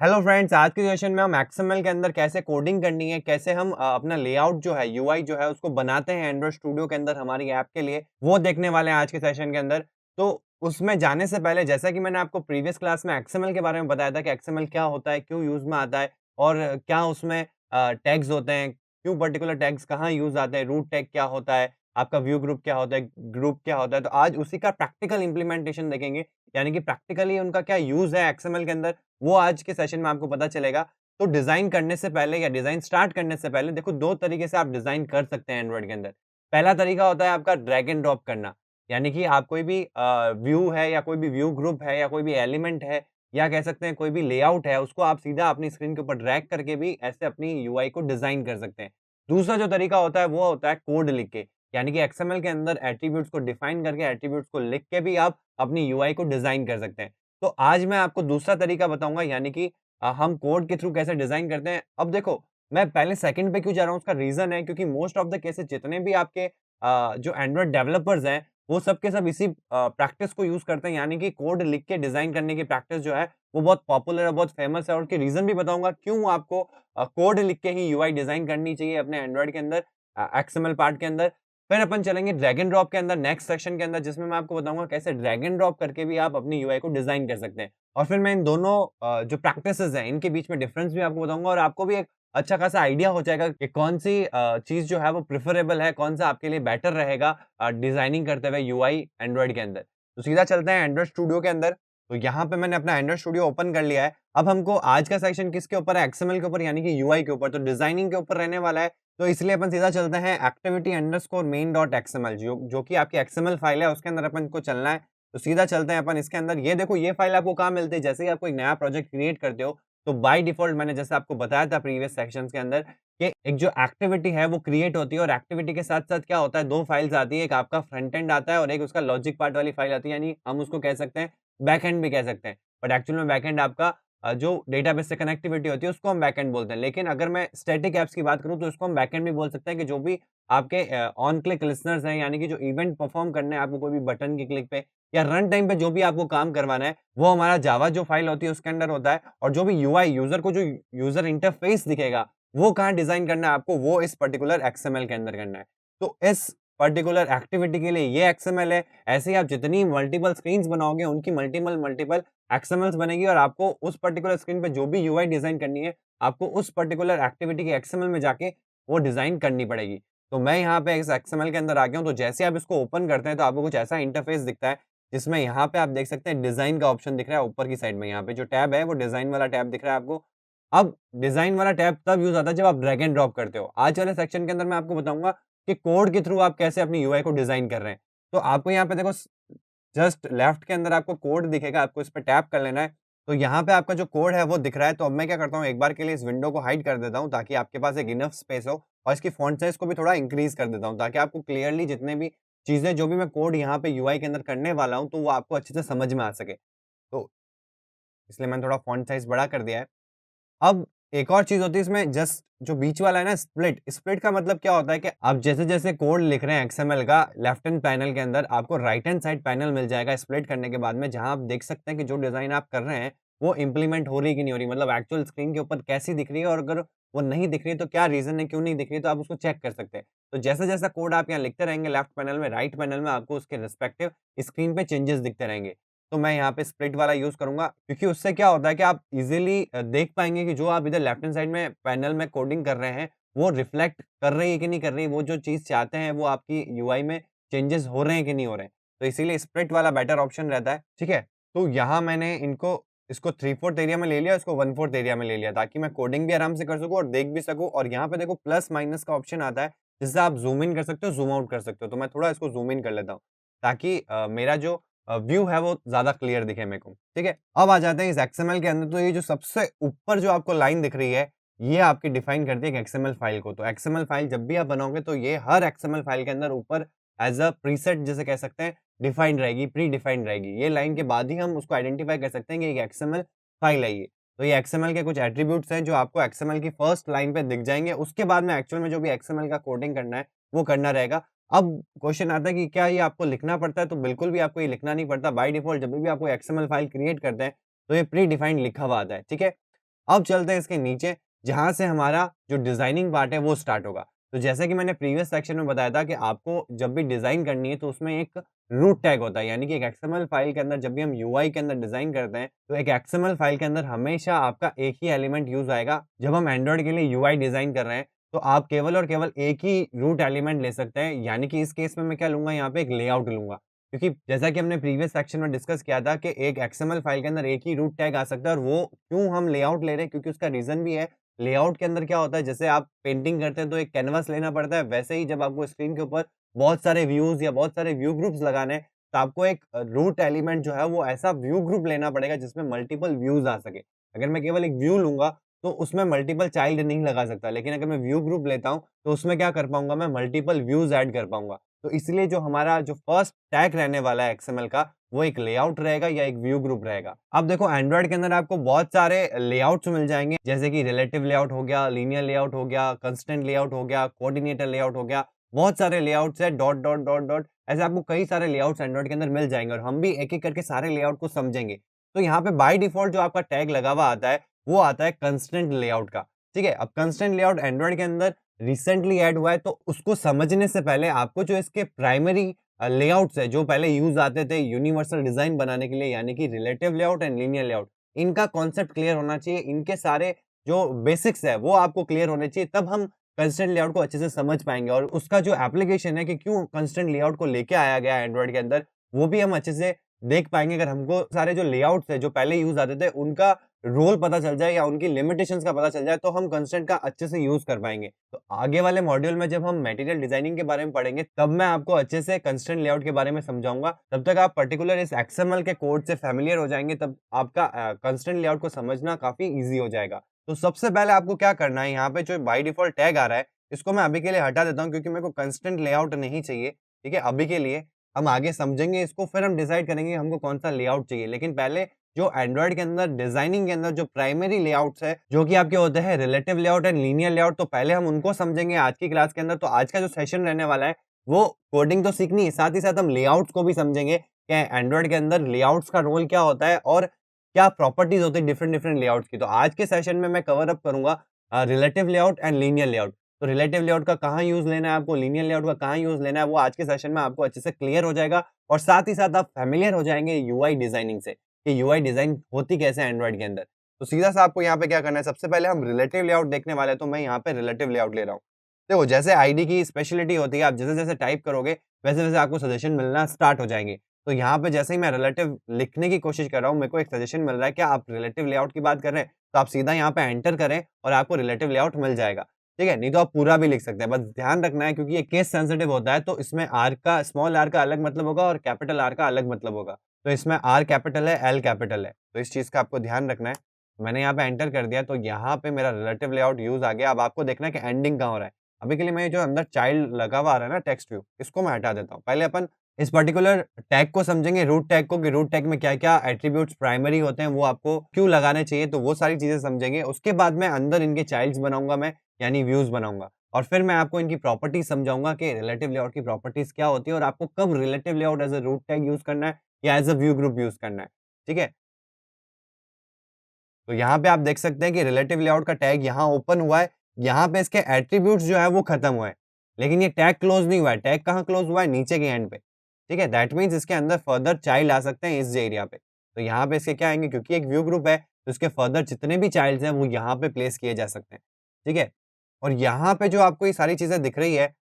Hello friends, आज के session में हम एक्सएमएल के अंदर कैसे कोडिंग करनी है, कैसे हम अपना लेआउट जो है, यूआई जो है उसको बनाते हैं एंड्रॉइड स्टूडियो के अंदर हमारी ऐप के लिए, वो देखने वाले हैं आज के सेशन के अंदर। तो उसमें जाने से पहले जैसा कि मैंने आपको प्रीवियस क्लास में एक्सएमएल के बारे में बताया था कि एक्सएमएल क्या होता है, क्यों यूज़ में आता है और क्या उसमें टैग्स होते हैं, क्यों पर्टिकुलर टैग्स कहाँ यूज़ आते हैं, रूट टैग क्या होता है, आपका व्यू ग्रुप क्या होता है, ग्रुप क्या होता है। तो आज उसी का प्रैक्टिकल इम्प्लीमेंटेशन देखेंगे, यानी कि प्रैक्टिकली उनका क्या यूज़ है एक्सएमएल के अंदर, वो आज के सेशन में आपको पता चलेगा। तो डिज़ाइन करने से पहले या डिज़ाइन स्टार्ट करने से पहले देखो 2 तरीके से आप डिज़ाइन कर सकते हैं एंड्रॉइड के अंदर। पहला तरीका होता है आपका ड्रैग एंड ड्रॉप करना, यानी कि आप कोई भी व्यू है या कोई भी व्यू ग्रुप है या कोई भी एलिमेंट है या कह सकते हैं कोई भी लेआउट है, उसको आप सीधा अपनी स्क्रीन के ऊपर ड्रैग करके भी ऐसे अपनी यूआई को डिज़ाइन कर सकते हैं। दूसरा जो तरीका होता है वो होता है कोड लिख के, यानी कि एक्सएमएल के अंदर एट्रिब्यूट्स को डिफाइन करके एट्रिब्यूट्स को लिख के भी आप अपनी यूआई को डिज़ाइन कर सकते हैं। तो आज मैं आपको दूसरा तरीका बताऊँगा, यानी कि हम कोड के थ्रू कैसे डिज़ाइन करते हैं। अब देखो, मैं पहले सेकंड पे क्यों जा रहा हूँ, उसका रीज़न है क्योंकि मोस्ट ऑफ द केसेज़ जितने भी आपके जो एंड्रॉइड डेवलपर्स हैं, वो सब के सब इसी प्रैक्टिस को यूज़ करते हैं, यानी कि कोड लिख के डिज़ाइन करने की प्रैक्टिस जो है, वो बहुत पॉपुलर है, बहुत फेमस है और उसके रीज़न भी बताऊँगा क्यों आपको कोड लिख के ही यूआई डिज़ाइन करनी चाहिए अपने एंड्रॉइड के अंदर एक्सएमएल पार्ट के अंदर। फिर अपन चलेंगे ड्रैग एंड ड्रॉप के अंदर नेक्स्ट सेक्शन के अंदर, जिसमें मैं आपको बताऊँगा कैसे ड्रैग एंड ड्रॉप करके भी आप अपनी यूआई को डिज़ाइन कर सकते हैं। और फिर मैं इन दोनों जो प्रैक्टिसेज़ हैं, इनके बीच में डिफरेंस भी आपको बताऊँगा और आपको भी एक अच्छा खासा आइडिया हो जाएगा कि कौन-सी चीज़ जो है वो प्रेफरेबल है, कौन-सा आपके लिए बेटर रहेगा डिज़ाइनिंग करते हुए यूआई एंड्रॉइड के अंदर। तो सीधा चलते हैं एंड्रॉइड स्टूडियो के अंदर। तो यहाँ पे मैंने अपना एंड्रॉइड स्टूडियो ओपन कर लिया है। अब हमको आज का सेक्शन किसके ऊपर है? एक्सएमएल के ऊपर, यानी कि यूआई के ऊपर। तो डिज़ाइनिंग के ऊपर रहने वाला है। तो इसलिए अपन सीधा चलते हैं activity underscore main dot XML, जो कि आपकी एक्सएमएल फाइल है, उसके अंदर अपन को चलना है। तो सीधा चलते हैं अपन इसके अंदर। ये देखो, ये फाइल आपको कहाँ मिलती है? जैसे ही आप कोई नया प्रोजेक्ट क्रिएट करते हो, तो बाय डिफ़ॉल्ट मैंने जैसे आपको बताया था प्रीवियस सेक्शंस के अंदर कि एक जो एक्टिविटी है वो क्रिएट होती है और एक्टिविटी के साथ-साथ क्या होता है, 2 फाइल्स आती है। एक आपका फ्रंट एंड आता है और एक उसका लॉजिक पार्ट वाली फाइल आती है, यानी हम उसको कह सकते हैं बैक एंड भी कह सकते हैं। बट एक्चुअल में बैक एंड आपका जो डेटाबेस से कनेक्टिविटी होती है उसको हम बैकएंड बोलते हैं। लेकिन अगर मैं स्टैटिक ऐप्स की बात करूँ तो इसको हम बैकएंड भी बोल सकते हैं कि जो भी आपके ऑन क्लिक लिसनर्स हैं, यानी कि जो इवेंट परफॉर्म करने हैं आपको कोई भी बटन की क्लिक पे या रन टाइम पे जो भी आपको काम करवाना है, वो हमारा जावा जो फाइल होती है उसके अंदर होता है। और जो भी यूआई यूज़र को जो यूज़र इंटरफेस दिखेगा, वो कहाँ डिज़ाइन करना है आपको, वो इस पर्टिकुलर एक्सएमएल के अंदर करना है। तो इस पर्टिकुलर एक्टिविटी के लिए ये एक्सएमएल है। ऐसे ही आप जितनी मल्टीपल स्क्रीन्स बनाओगे उनकी मल्टीपल मल्टीपल एक्सएमएल्स बनेगी और आपको उस पर्टिकुलर स्क्रीन पे जो भी यूआई डिज़ाइन करनी है, आपको उस पर्टिकुलर एक्टिविटी के एक्सएमएल में जाके वो डिज़ाइन करनी पड़ेगी। तो मैं यहाँ पे इस एक्सएमएल के अंदर आ गया हूँ, तो जैसे आप इसको ओपन करते हैं तो आपको कुछ ऐसा इंटरफ़ेस दिखता है, जिसमें यहाँ पे आप देख सकते हैं डिज़ाइन का ऑप्शन दिख रहा है ऊपर की साइड में। यहाँ पे जो टैब है वो डिज़ाइन वाला टैब दिख रहा है आपको। अब डिज़ाइन वाला टैब तब यूज़ आता है जब आप ड्रैग एंड ड्रॉप करते हो। आज वाले सेक्शन के अंदर मैं आपको बताऊँगा कि कोड के थ्रू आप कैसे अपनी यूआई को डिज़ाइन कर रहे हैं। तो आपको यहाँ पे देखो जस्ट लेफ्ट के अंदर आपको कोड दिखेगा, आपको इस पे टैप कर लेना है। तो यहाँ पे आपका जो कोड है वो दिख रहा है, तो अब मैं क्या करता हूँ, एक बार के लिए इस विंडो को हाइड कर देता हूँ ताकि आपके पास एक इनफ स्पेस हो और इसकी फ़ॉन्ट साइज़ को भी थोड़ा इंक्रीज़ कर देता हूँ ताकि आपको क्लियरली जितने भी चीज़ें जो भी मैं कोड यहाँ पे यूआई के अंदर करने वाला हूँ, तो वो आपको अच्छे से समझ में आ सके। तो इसलिए मैंने थोड़ा फ़ॉन्ट साइज़ बड़ा कर दिया है। अब एक और चीज़ होती है इसमें, जस्ट जो बीच वाला है ना स्प्लिट, स्प्लिट का मतलब क्या होता है कि आप जैसे-जैसे कोड लिख रहे हैं एक्सएमएल का, लेफ्ट हैंड पैनल के अंदर आपको राइट हैंड साइड पैनल मिल जाएगा स्प्लिट करने के बाद में, जहाँ आप देख सकते हैं कि जो डिज़ाइन आप कर रहे हैं, वो इम्प्लीमेंट हो रही है कि नहीं हो रही। मतलब एक्चुअल स्क्रीन के ऊपर कैसी दिख रही है और अगर वो नहीं दिख रही है तो क्या रीज़न है, क्यों नहीं दिख रही है, तो आप उसको चेक कर सकते हैं। तो जैसा-जैसा कोड आप यहाँ लिखते रहेंगे लेफ्ट पैनल में, राइट पैनल में आपको उसके रिस्पेक्टिव स्क्रीन पे चेंजेस दिखते रहेंगे। तो मैं यहाँ पे स्प्लिट वाला यूज़ करूँगा क्योंकि उससे क्या होता है कि आप इज़िली देख पाएँगे कि जो आप इधर लेफ्ट हैंड साइड में पैनल में कोडिंग कर रहे हैं, वो रिफ्लेक्ट कर रही है कि नहीं कर रही है, वो जो चीज़ चाहते हैं वो आपकी यूआई में चेंजेस हो रहे हैं कि नहीं हो रहे हैं। तो इसीलिए स्प्लिट वाला बेटर ऑप्शन रहता है, ठीक है? तो यहाँ मैंने इसको 3/4 एरिया में ले लिया, इसको 1/4 एरिया में ले लिया ताकि मैं कोडिंग भी आराम से कर सकूँ और देख भी सकूँ। और यहाँ पे देखो प्लस माइनस का ऑप्शन आता है, जिससे आप ज़ूम इन कर सकते हो, ज़ूम आउट कर सकते हो। तो मैं थोड़ा इसको ज़ूम इन कर लेता हूँ ताकि मेरा जो व्यू है वो ज़्यादा क्लियर दिखे मेरे को, ठीक है? अब आ जाते हैं इस एक्सएमएल के अंदर, तो ये जो सबसे ऊपर जो आपको लाइन दिख रही है, ये आपकी डिफाइन करती है एक एक्सएमएल फाइल को। तो एक्सएमएल फाइल जब भी आप बनाओगे तो ये हर एक्सएमएल फाइल के अंदर ऊपर एज़ अ प्रीसेट जिसे कह सकते हैं, डिफाइंड रहेगी, प्री डिफाइंड रहेगी। ये लाइन के बाद ही हम उसको आइडेंटिफाई कर सकते हैं कि एक एक्सएमएल फाइल है ये। तो ये एक्सएमएल के कुछ एट्रिब्यूट्स हैं जो आपको एक्सएमएल की फर्स्ट लाइन पे दिख जाएँगे, उसके बाद में एक्चुअल में जो भी एक्सएमएल का कोडिंग करना है, वो करना रहेगा। अब क्वेश्चन आता है कि क्या ये आपको लिखना पड़ता है? तो बिल्कुल भी आपको ये लिखना नहीं पड़ता। बाय डिफ़ॉल्ट जब भी आप कोई एक्सएमएल फाइल क्रिएट करते हैं, तो ये प्री डिफाइंड लिखा हुआ आता है, ठीक है? अब चलते हैं इसके नीचे, जहाँ से हमारा जो डिज़ाइनिंग पार्ट है वो स्टार्ट होगा। तो जैसा कि मैंने प्रीवियस सेक्शन में बताया था कि आपको जब भी डिज़ाइन करनी है तो उसमें एक रूट टैग होता है, यानी कि एक एक्सएमएल फाइल के अंदर जब भी हम यूआई के अंदर डिज़ाइन करते हैं, तो एक एक्सएमएल फाइल के अंदर हमेशा आपका एक ही एलिमेंट यूज़ आएगा। जब हम एंड्रॉयड के लिए यूआई डिज़ाइन कर रहे हैं, तो आप केवल और केवल एक ही रूट एलिमेंट ले सकते हैं, यानी कि इस केस में मैं क्या लूँगा, यहाँ पे एक लेआउट लूँगा। क्योंकि जैसा कि हमने प्रीवियस सेक्शन में डिस्कस किया था कि एक एक्सएमएल फाइल के अंदर एक ही रूट टैग आ सकता है, और वो क्यों हम लेआउट ले रहे हैं, क्योंकि उसका रीज़न भी है। लेआउट के अंदर क्या होता है, जैसे आप पेंटिंग करते हैं तो एक कैनवास लेना पड़ता है, वैसे ही जब आपको स्क्रीन के ऊपर बहुत सारे व्यूज़ या बहुत सारे व्यू ग्रुप्स लगाने हैं, तो आपको एक रूट एलिमेंट जो है वो ऐसा व्यू ग्रुप लेना पड़ेगा जिसमें मल्टीपल व्यूज़ आ सके। अगर मैं केवल एक व्यू लूँगा, तो उसमें मल्टीपल चाइल्ड नहीं लगा सकता, लेकिन अगर मैं व्यू ग्रुप लेता हूँ, तो उसमें क्या कर पाऊँगा, मैं मल्टीपल व्यूज़ ऐड कर पाऊँगा। तो इसलिए जो हमारा जो फर्स्ट टैग रहने वाला है एक्सएमएल का, वो एक लेआउट रहेगा या एक व्यू ग्रुप रहेगा। अब देखो एंड्रॉयड के अंदर आपको बहुत सारे लेआउट्स मिल जाएँगे, जैसे कि रिलेटिव लेआउट हो गया, लीनियर लेआउट हो गया, कंस्ट्रेंट लेआउट हो गया, कोऑर्डिनेटर लेआउट हो गया। बहुत सारे लेआउट्स हैं, डॉट, डॉट, डॉट, डॉट, ऐसे आपको कई सारे लेआउट्स एंड्रॉयड के अंदर मिल जाएँगे, और हम भी एक-एक करके सारे लेआउट को समझेंगे। तो यहाँ पे बाय डिफ़ॉल्ट जो आपका टैग लगा हुआ आता है, वो आता है कंस्ट्रेंट लेआउट का, ठीक है? अब कंस्ट्रेंट लेआउट एंड्रॉयड के अंदर रिसेंटली ऐड हुआ है, तो उसको समझने से पहले आपको जो इसके प्राइमरी लेआउट्स है, जो पहले यूज़ आते थे यूनिवर्सल डिज़ाइन बनाने के लिए, यानी कि relative layout and linear layout, इनका कॉन्सेप्ट क्लियर होना चाहिए। इनके सारे जो बेसिक्स है, वो आपको क्लियर होने चाहिए, तब हम कंस्ट्रेंट लेआउट को अच्छे से समझ पाएँगे, और उसका जो एप्लीकेशन है कि क्यों कंस्ट्रेंट लेआउट को लेके आया गया है एंड्रॉयड के अंदर, वो भी हम अच्छे से देख पाएँगे अगर हमको सारे जो लेआउट्स हैं, जो पहले यूज़ आते थे, उनका रोल पता चल जाए या उनकी लिमिटेशंस का पता चल जाए, तो हम कंस्ट्रेंट का अच्छे से यूज़ कर पाएँगे। तो आगे वाले मॉड्यूल में जब हम मटेरियल डिज़ाइनिंग के बारे में पढ़ेंगे, तब मैं आपको अच्छे से कंस्ट्रेंट लेआउट के बारे में समझाऊँगा। तब तक आप पर्टिकुलर इस एक्सएमएल के कोड से फ़ैमिलियर हो जाएँगे, तब आपका कंस्ट्रेंट लेआउट को समझना काफ़ी ईज़ी हो जाएगा। तो सबसे पहले आपको क्या करना है, यहाँ पे जो बाय डिफ़ॉल्ट टैग आ रहा है, इसको मैं अभी के लिए हटा देता हूँ, क्योंकि मेरे को कंस्ट्रेंट लेआउट नहीं चाहिए, ठीक है? अभी के लिए हम आगे समझेंगे इसको, फिर हम डिसाइड करेंगे हमको कौन-सा लेआउट चाहिए। लेकिन पहले जो एंड्रॉयड के अंदर डिज़ाइनिंग के अंदर जो प्राइमरी लेआउट्स है, जो कि आपके होते हैं relative layout and linear layout, तो पहले हम उनको समझेंगे आज की क्लास के अंदर। तो आज का जो सेशन रहने वाला है, वो कोडिंग तो सीखनी है, साथ ही साथ हम लेआउट्स को भी समझेंगे कि एंड्रॉयड के अंदर लेआउट्स का रोल क्या होता है और क्या प्रॉपर्टीज़ होती है डिफरेंट डिफरेंट लेआउट्स की। तो आज के सेशन में मैं कवर अप करूँगा relative layout and linear layout. तो रिलेटिव लेआउट का कहाँ यूज़ लेना है आपको, लीनियर लेआउट का कहाँ यूज़ लेना है, वो आज के सेशन में आपको अच्छे से क्लियर हो जाएगा, और साथ ही साथ आप फ़ैमिलियर हो जाएँगे यूआई डिज़ाइनिंग से, कि यूआई डिज़ाइन होती कैसे है एंड्रॉयड के अंदर। तो सीधा-सा आपको यहाँ पे क्या करना है, सबसे पहले हम रिलेटिव लेआउट देखने वाले हैं, तो मैं यहाँ पे रिलेटिव लेआउट ले रहा हूँ। देखो, जैसे आईडी की स्पेशलिटी होती है, आप जैसे-जैसे टाइप करोगे, वैसे-वैसे आपको सजेशन मिलना स्टार्ट हो जाएँगे। तो यहाँ पे जैसे ही मैं रिलेटिव लिखने की कोशिश कर रहा हूँ, मेरे को एक सजेशन मिल रहा है, क्या आप रिलेटिव लेआउट की बात कर रहे हैं? तो आप सीधा यहाँ पे एंटर करें और आपको रिलेटिव लेआउट मिल जाएगा, ठीक है? नहीं तो आप पूरा भी लिख सकते हैं, बस ध्यान रखना है क्योंकि ये केस सेंसिटिव होता है, तो इसमें आर का स्मॉल आर का अलग मतलब होगा और कैपिटल आर का अलग मतलब होगा। तो इसमें आर कैपिटल है, एल कैपिटल है, तो इस चीज़ का आपको ध्यान रखना है। मैंने यहाँ पे एंटर कर दिया, तो यहाँ पे मेरा रिलेटिव लेआउट यूज़ आ गया। अब आपको देखना है कि एंडिंग कहाँ हो रहा है। अभी के लिए मैं ये जो अंदर चाइल्ड लगा हुआ आ रहा है ना टेक्स्ट व्यू, इसको मैं हटा देता हूँ। पहले अपन इस पर्टिकुलर टैग को समझेंगे, रूट टैग को, कि रूट टैग में क्या-क्या एट्रिब्यूट्स प्राइमरी होते हैं, वो आपको क्यों लगाने चाहिए, तो वो सारी चीज़ें समझेंगे। उसके बाद में अंदर इनके चाइल्ड्स बनाऊँगा मैं, यानी व्यूज़ बनाऊँगा, और फिर मैं आपको इनकी प्रॉपर्टीज़ समझाऊँगा कि रिलेटिव लेआउट की प्रॉपर्टीज़ क्या होती है और आपको कब relative layout as a root tag use करना है या as a view group use करना है, ठीक है? तो यहाँ पे आप देख सकते हैं कि रिलेटिव लेआउट का टैग यहाँ ओपन हुआ है, यहाँ पे इसके एट्रिब्यूट्स जो है वो खत्म हुए हैं। लेकिन ये टैग क्लोज़ नहीं हुआ है, टैग कहाँ क्लोज़ हुआ है? नीचे के एंड पे, ठीक है? दैट मीन्स इसके अंदर फर्दर चाइल्ड आ सकते हैं इस एरिया पे। तो यहाँ पे इसके क्या आएँगे, क्योंकि एक व्यू ग्रुप है, तो इसके फर्दर जितने भी चाइल्ड्स हैं वो यहाँ पे प्लेस किए जा सकते हैं, ठीक है? और यहाँ पे जो आपको ये सारी चीज़ें दिख रही है,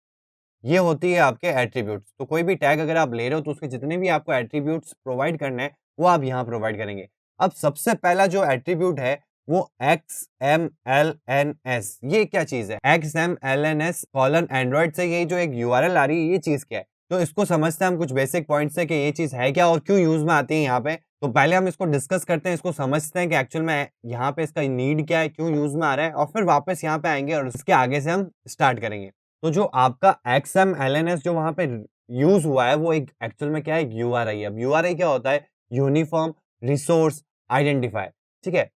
ये होती है आपके एट्रिब्यूट्स। तो कोई भी टैग अगर आप ले रहे हो, तो उसके जितने भी आपको एट्रिब्यूट्स प्रोवाइड करने हैं, वो आप यहाँ प्रोवाइड करेंगे। अब सबसे पहला जो एट्रिब्यूट है, वो XMLNS, ये क्या चीज़ है? XMLNS कोलन एंड्रॉइड से ये जो एक यूआरएल आ रही है, ये चीज़ क्या है? तो इसको समझते हैं हम कुछ बेसिक पॉइंट्स से कि ये चीज़ है क्या और क्यों यूज़ में आती है यहाँ पे। तो पहले हम इसको डिस्कस करते हैं, इसको समझते हैं कि एक्चुअल में यहाँ पे इसका नीड क्या है, क्यों यूज़ में आ रहा है, और फिर वापस यहाँ पे आएँगे और उसके आगे से हम स्टार्ट करेंगे। तो जो आपका XMLNS जो वहाँ पे यूज़ हुआ है, वो एक एक्चुअल में क्या है, यूआरआई है। अब यूआरआई क्या होता है? यूनिफ़ॉर्म रिसोर्स आइडेंटिफायर, ठीक है?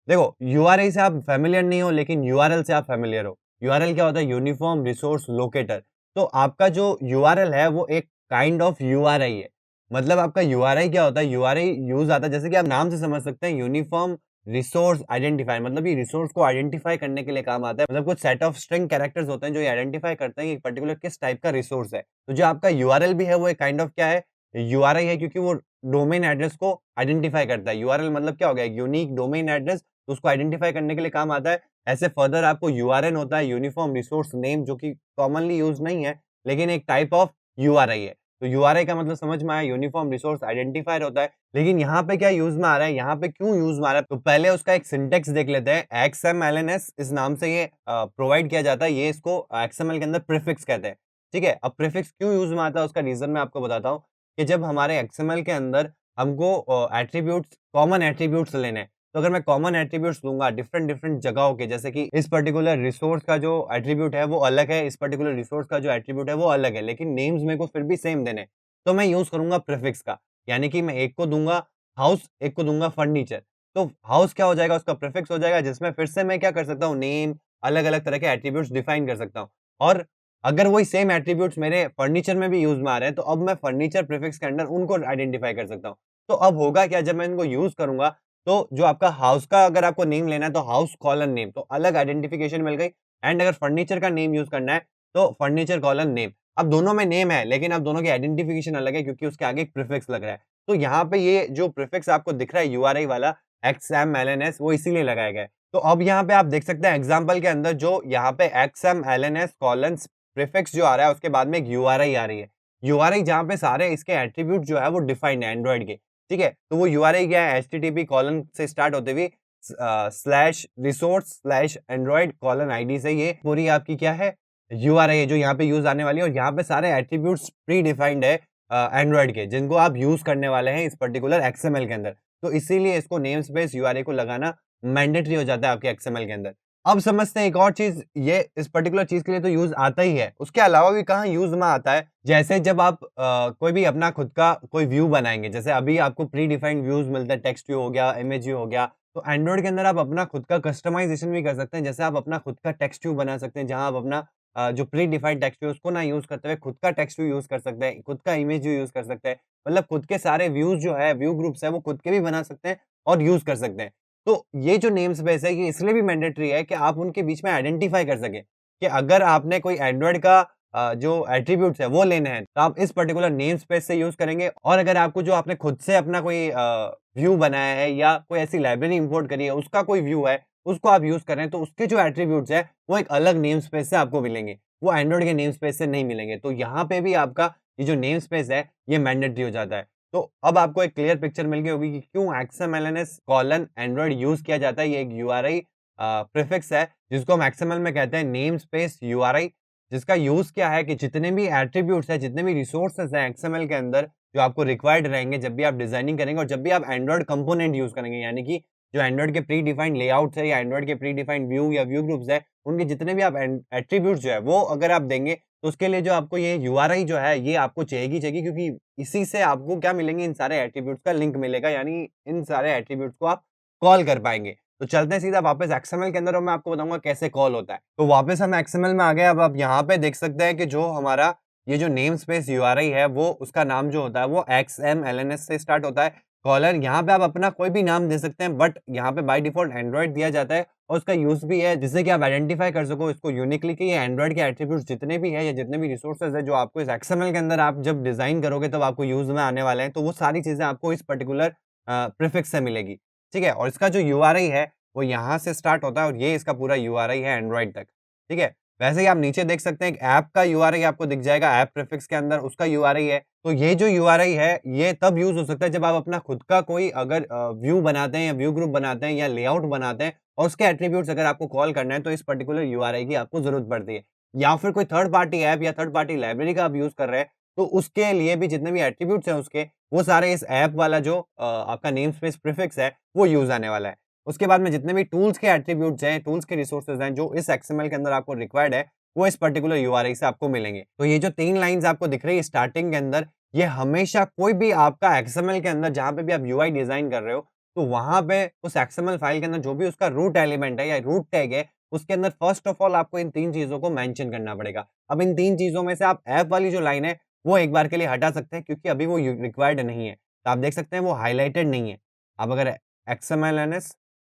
देखो, यूआरआई से आप फ़ैमिलियर नहीं हो, लेकिन यूआरएल से आप फ़ैमिलियर हो। यूआरएल क्या होता है? Uniform resource locator. तो आपका जो यूआरएल है, वो एक काइंड ऑफ यूआरआई है। मतलब आपका यूआरआई क्या होता है? यूआरआई यूज़ आता है, जैसे कि आप नाम से समझ सकते हैं, यूनिफ़ॉर्म रिसोर्स आइडेंटिफायर, मतलब ये रिसोर्स को आइडेंटिफाई करने के लिए काम आता है। मतलब कुछ सेट ऑफ स्ट्रिंग कैरेक्टर्स होते हैं जो ये आइडेंटिफाई करते हैं कि पर्टिकुलर किस टाइप का रिसोर्स है। तो जो आपका यूआरएल भी है वो एक काइंड ऑफ क्या है, यूआरआई है, क्योंकि वो डोमेन एड्रेस को आइडेंटिफाई करता है। यूआरएल मतलब क्या हो गया, एक यूनिक डोमेन एड्रेस, तो उसको आइडेंटिफाई करने के लिए काम आता है। ऐसे फर्दर आपको यूआरएन होता है, यूनिफॉर्म रिसोर्स नेम, जो कि कॉमनली यूज़ नहीं है, लेकिन एक टाइप ऑफ यूआरआई है। तो यूआरआई का मतलब समझ में आया, यूनिफॉर्म रिसोर्स आइडेंटिफायर होता है। लेकिन यहाँ पे क्या यूज़ में आ रहा है, यहाँ पे क्यों यूज़ में आ रहा है? तो पहले उसका एक सिंटैक्स देख लेते हैं। एक्सएमएलएनएस इस नाम से ये प्रोवाइड किया जाता है। ये इसको एक्सएमएल के अंदर प्रीफिक्स कहते हैं, ठीक है? अब प्रीफिक्स क्यों यूज़ में आता है, उसका रीज़न मैं आपको बताता हूँ कि जब हमारे एक्सएमएल के अंदर हमको एट्रिब्यूट्स, कॉमन एट्रिब्यूट्स लेने हैं, तो अगर मैं कॉमन एट्रिब्यूट्स लूँगा डिफरेंट जगहों के, जैसे कि इस पर्टिकुलर रिसोर्स का जो एट्रिब्यूट है वो अलग है, इस पर्टिकुलर रिसोर्स का जो एट्रिब्यूट है वो अलग है, लेकिन नेम्स मेरे को फिर भी सेम देने हैं, तो मैं यूज़ करूँगा प्रीफिक्स का। यानी कि मैं एक को दूँगा हाउस, एक को दूँगा फर्नीचर। तो हाउस क्या हो जाएगा, उसका प्रीफिक्स हो जाएगा, जिसमें फिर से मैं क्या कर सकता हूँ, नेम, अलग-अलग तरह के एट्रिब्यूट्स डिफाइन कर सकता हूँ। और अगर वही सेम एट्रिब्यूट्स मेरे फर्नीचर में भी यूज़ में आ रहे हैं, तो अब मैं फर्नीचर प्रीफिक्स के अंडर उनको आइडेंटिफाई कर सकता हूँ। तो अब होगा क्या, जब मैं इनको यूज़ करूँगा, तो जो आपका हाउस का अगर आपको नेम लेना है, तो हाउस कॉलन नेम, तो अलग आइडेंटिफिकेशन मिल गई। एंड अगर फर्नीचर का नेम यूज़ करना है, तो फर्नीचर कॉलन नेम। अब दोनों में नेम है, लेकिन अब दोनों की आइडेंटिफिकेशन अलग है, क्योंकि उसके आगे एक प्रीफिक्स लग रहा है। तो यहाँ पे ये जो प्रीफिक्स आपको दिख रहा है यूआरआई वाला, एक्सएमएलएनएस, वो इसीलिए लगाया गया है। तो अब यहाँ पे आप देख सकते हैं एग्जांपल के अंदर जो यहाँ पे एक्सएमएलएनएस कॉलन्स प्रीफिक्स जो आ रहा है, उसके बाद में एक यूआरआई आ रही है। यूआरआई जहाँ पे सारे इसके एट्रिब्यूट जो है वो डिफाइंड है एंड्रॉइड के, ठीक है? तो वो यूआरआई क्या है, एचटीटीपी कॉलन से स्टार्ट होते हुए slash resource slash Android colon ID से ये पूरी आपकी क्या है, यूआरआई है, जो यहाँ पे यूज़ आने वाली है। और यहाँ पे सारे एट्रिब्यूट्स प्री डिफाइंड है एंड्रॉइड के, जिनको आप यूज़ करने वाले हैं इस पर्टिकुलर एक्सएमएल के अंदर। तो इसीलिए इसको नेम स्पेस यूआरआई को लगाना मैंडेटरी हो जाता है आपके एक्सएमएल के अंदर। अब समझते हैं एक और चीज़, ये इस पर्टिकुलर चीज़ के लिए तो यूज़ आता ही है, उसके अलावा भी कहाँ यूज़ में आता है। जैसे जब आप कोई भी अपना खुद का कोई व्यू बनाएँगे, जैसे अभी आपको प्री डिफाइंड व्यूज़ मिलते हैं, टेक्स्ट व्यू हो गया, इमेज व्यू हो गया, तो एंड्रॉइड के अंदर आप अपना खुद का कस्टमाइज़ेशन भी कर सकते हैं। जैसे आप अपना खुद का टेक्स्ट व्यू बना सकते हैं, जहाँ आप अपना जो प्री डिफाइंड टेक्स्ट व्यू उसको ना यूज़ करते हुए खुद का टेक्स्ट व्यू यूज़ कर सकते हैं, खुद का इमेज व्यू यूज़ कर सकते हैं। मतलब खुद के सारे व्यूज़ जो है, व्यू ग्रुप्स है, वो खुद के भी बना सकते हैं और यूज़ कर सकते हैं। तो ये जो नेम स्पेस है, ये इसलिए भी मैंडेटरी है कि आप उनके बीच में आइडेंटिफ़ाई कर सकें, कि अगर आपने कोई एंड्रॉइड का जो एट्रिब्यूट्स है वो लेने हैं, तो आप इस पर्टिकुलर नेम स्पेस से यूज़ करेंगे। और अगर आपको जो आपने खुद से अपना कोई व्यू बनाया है या कोई ऐसी लाइब्रेरी इम्पोर्ट करी है, उसका कोई व्यू है, उसको आप यूज़ कर रहे हैं, तो उसके जो एट्रिब्यूट्स हैं, वो एक अलग नेम स्पेस से आपको मिलेंगे। वो एंड्रॉइड के नेम स्पेस से नहीं मिलेंगे। तो यहाँ पे भी आपका ये जो नेम स्पेस है, ये मैंडेटरी हो जाता है। तो अब आपको एक क्लियर पिक्चर मिल गई होगी कि क्यों एक्सएमएलएनएस कॉलन एंड्रॉइड यूज़ किया जाता है। ये एक यूआरआई प्रीफिक्स है, जिसको हम एक्सएमएल में कहते हैं नेम स्पेस यूआरआई, जिसका यूज़ क्या है कि जितने भी एट्रिब्यूट्स हैं, जितने भी रिसोर्सेज़ हैं एक्सएमएल के अंदर, जो आपको रिक्वायर्ड रहेंगे जब भी आप डिज़ाइनिंग करेंगे और जब भी आप एंड्रॉइड कंपोनेंट यूज़ करेंगे, यानी कि जो एंड्रॉइड के प्री डिफाइंड लेआउट्स है या एंड्रॉइड के प्री डिफाइंड व्यू या व्यू ग्रुप्स है, उनके जितने भी आप एट्रिब्यूट्स जो है, वो अगर आप देंगे, तो उसके लिए जो आपको ये यूआरआई जो है, ये आपको चाहिए, क्योंकि इसी से आपको क्या मिलेंगे, इन सारे एट्रिब्यूट्स का लिंक मिलेगा, यानी इन सारे एट्रिब्यूट्स को आप कॉल कर पाएँगे। तो चलते हैं सीधा वापस एक्सएमएल के अंदर और मैं आपको बताऊँगा कैसे कॉल होता है। तो वापस हम एक्सएमएल में आ गए। अब आप यहाँ पे देख सकते हैं कि जो हमारा ये जो नेम स्पेस यूआरआई है, वो उसका नाम जो होता है वो एक्सएमएलएनएस से स्टार्ट होता है। कॉलर यहाँ पे आप अपना कोई भी नाम दे सकते हैं, बट यहाँ पे बाय डिफ़ॉल्ट एंड्रॉइड दिया जाता है और उसका यूज़ भी है जिससे कि आप आइडेंटिफ़ाई कर सको इसको यूनिकली कि ये एंड्रॉइड के एट्रिब्यूट्स जितने भी हैं या जितने भी रिसोर्सेज़ हैं जो आपको इस एक्सएमएल के अंदर आप जब डिज़ाइन करोगे तब आपको यूज़ में आने वाले हैं, तो वो सारी चीज़ें आपको इस पर्टिकुलर प्रीफिक्स से मिलेगी। ठीक है? और इसका जो यूआरआई है वो यहाँ से स्टार्ट होता है और ये इसका पूरा यूआरआई है एंड्रॉइड तक। ठीक है? वैसे ही आप नीचे देख सकते हैं एक ऐप का यूआरआई आपको दिख जाएगा, ऐप प्रीफिक्स के अंदर उसका यूआरआई है। तो ये जो यूआरआई है, ये तब यूज़ हो सकता है जब आप अपना खुद का कोई अगर व्यू बनाते हैं या व्यू ग्रुप बनाते हैं या लेआउट बनाते हैं और उसके एट्रिब्यूट्स अगर आपको कॉल करना है, तो इस पर्टिकुलर यूआरआई की आपको ज़रूरत पड़ती है। या फिर कोई थर्ड पार्टी ऐप या थर्ड पार्टी लाइब्रेरी का आप यूज़ कर रहे हैं, तो उसके लिए भी जितने भी एट्रिब्यूट्स हैं उसके, वो सारे इस ऐप वाला जो आपका नेम स्पेस प्रीफिक्स है, वो यूज़ आने वाला है। उसके बाद में जितने भी टूल्स के एट्रिब्यूट्स हैं, टूल्स के रिसोर्सेज़ हैं, जो इस एक्सएमएल के अंदर आपको रिक्वायर्ड है, वो इस पर्टिकुलर यूआरआई से आपको मिलेंगे। तो ये जो 3 लाइन्स आपको दिख रही है स्टार्टिंग के अंदर, ये हमेशा कोई भी आपका एक्सएमएल के अंदर जहाँ पे भी आप यूआई डिज़ाइन कर रहे हो, तो वहाँ पे उस एक्सएमएल फाइल के अंदर जो भी उसका रूट एलिमेंट है या रूट टैग है, उसके अंदर फर्स्ट ऑफ ऑल आपको इन 3 चीज़ों को मेंशन करना पड़ेगा। अब इन 3 चीज़ों में से आप ऐप वाली जो लाइन है, वो एक बार के लिए हटा सकते हैं क्योंकि अभी वो रिक्वायर्ड नहीं है। तो आप देख सकते हैं वो हाइलाइटेड नहीं है। आप अगर एक्सएमएलएनएस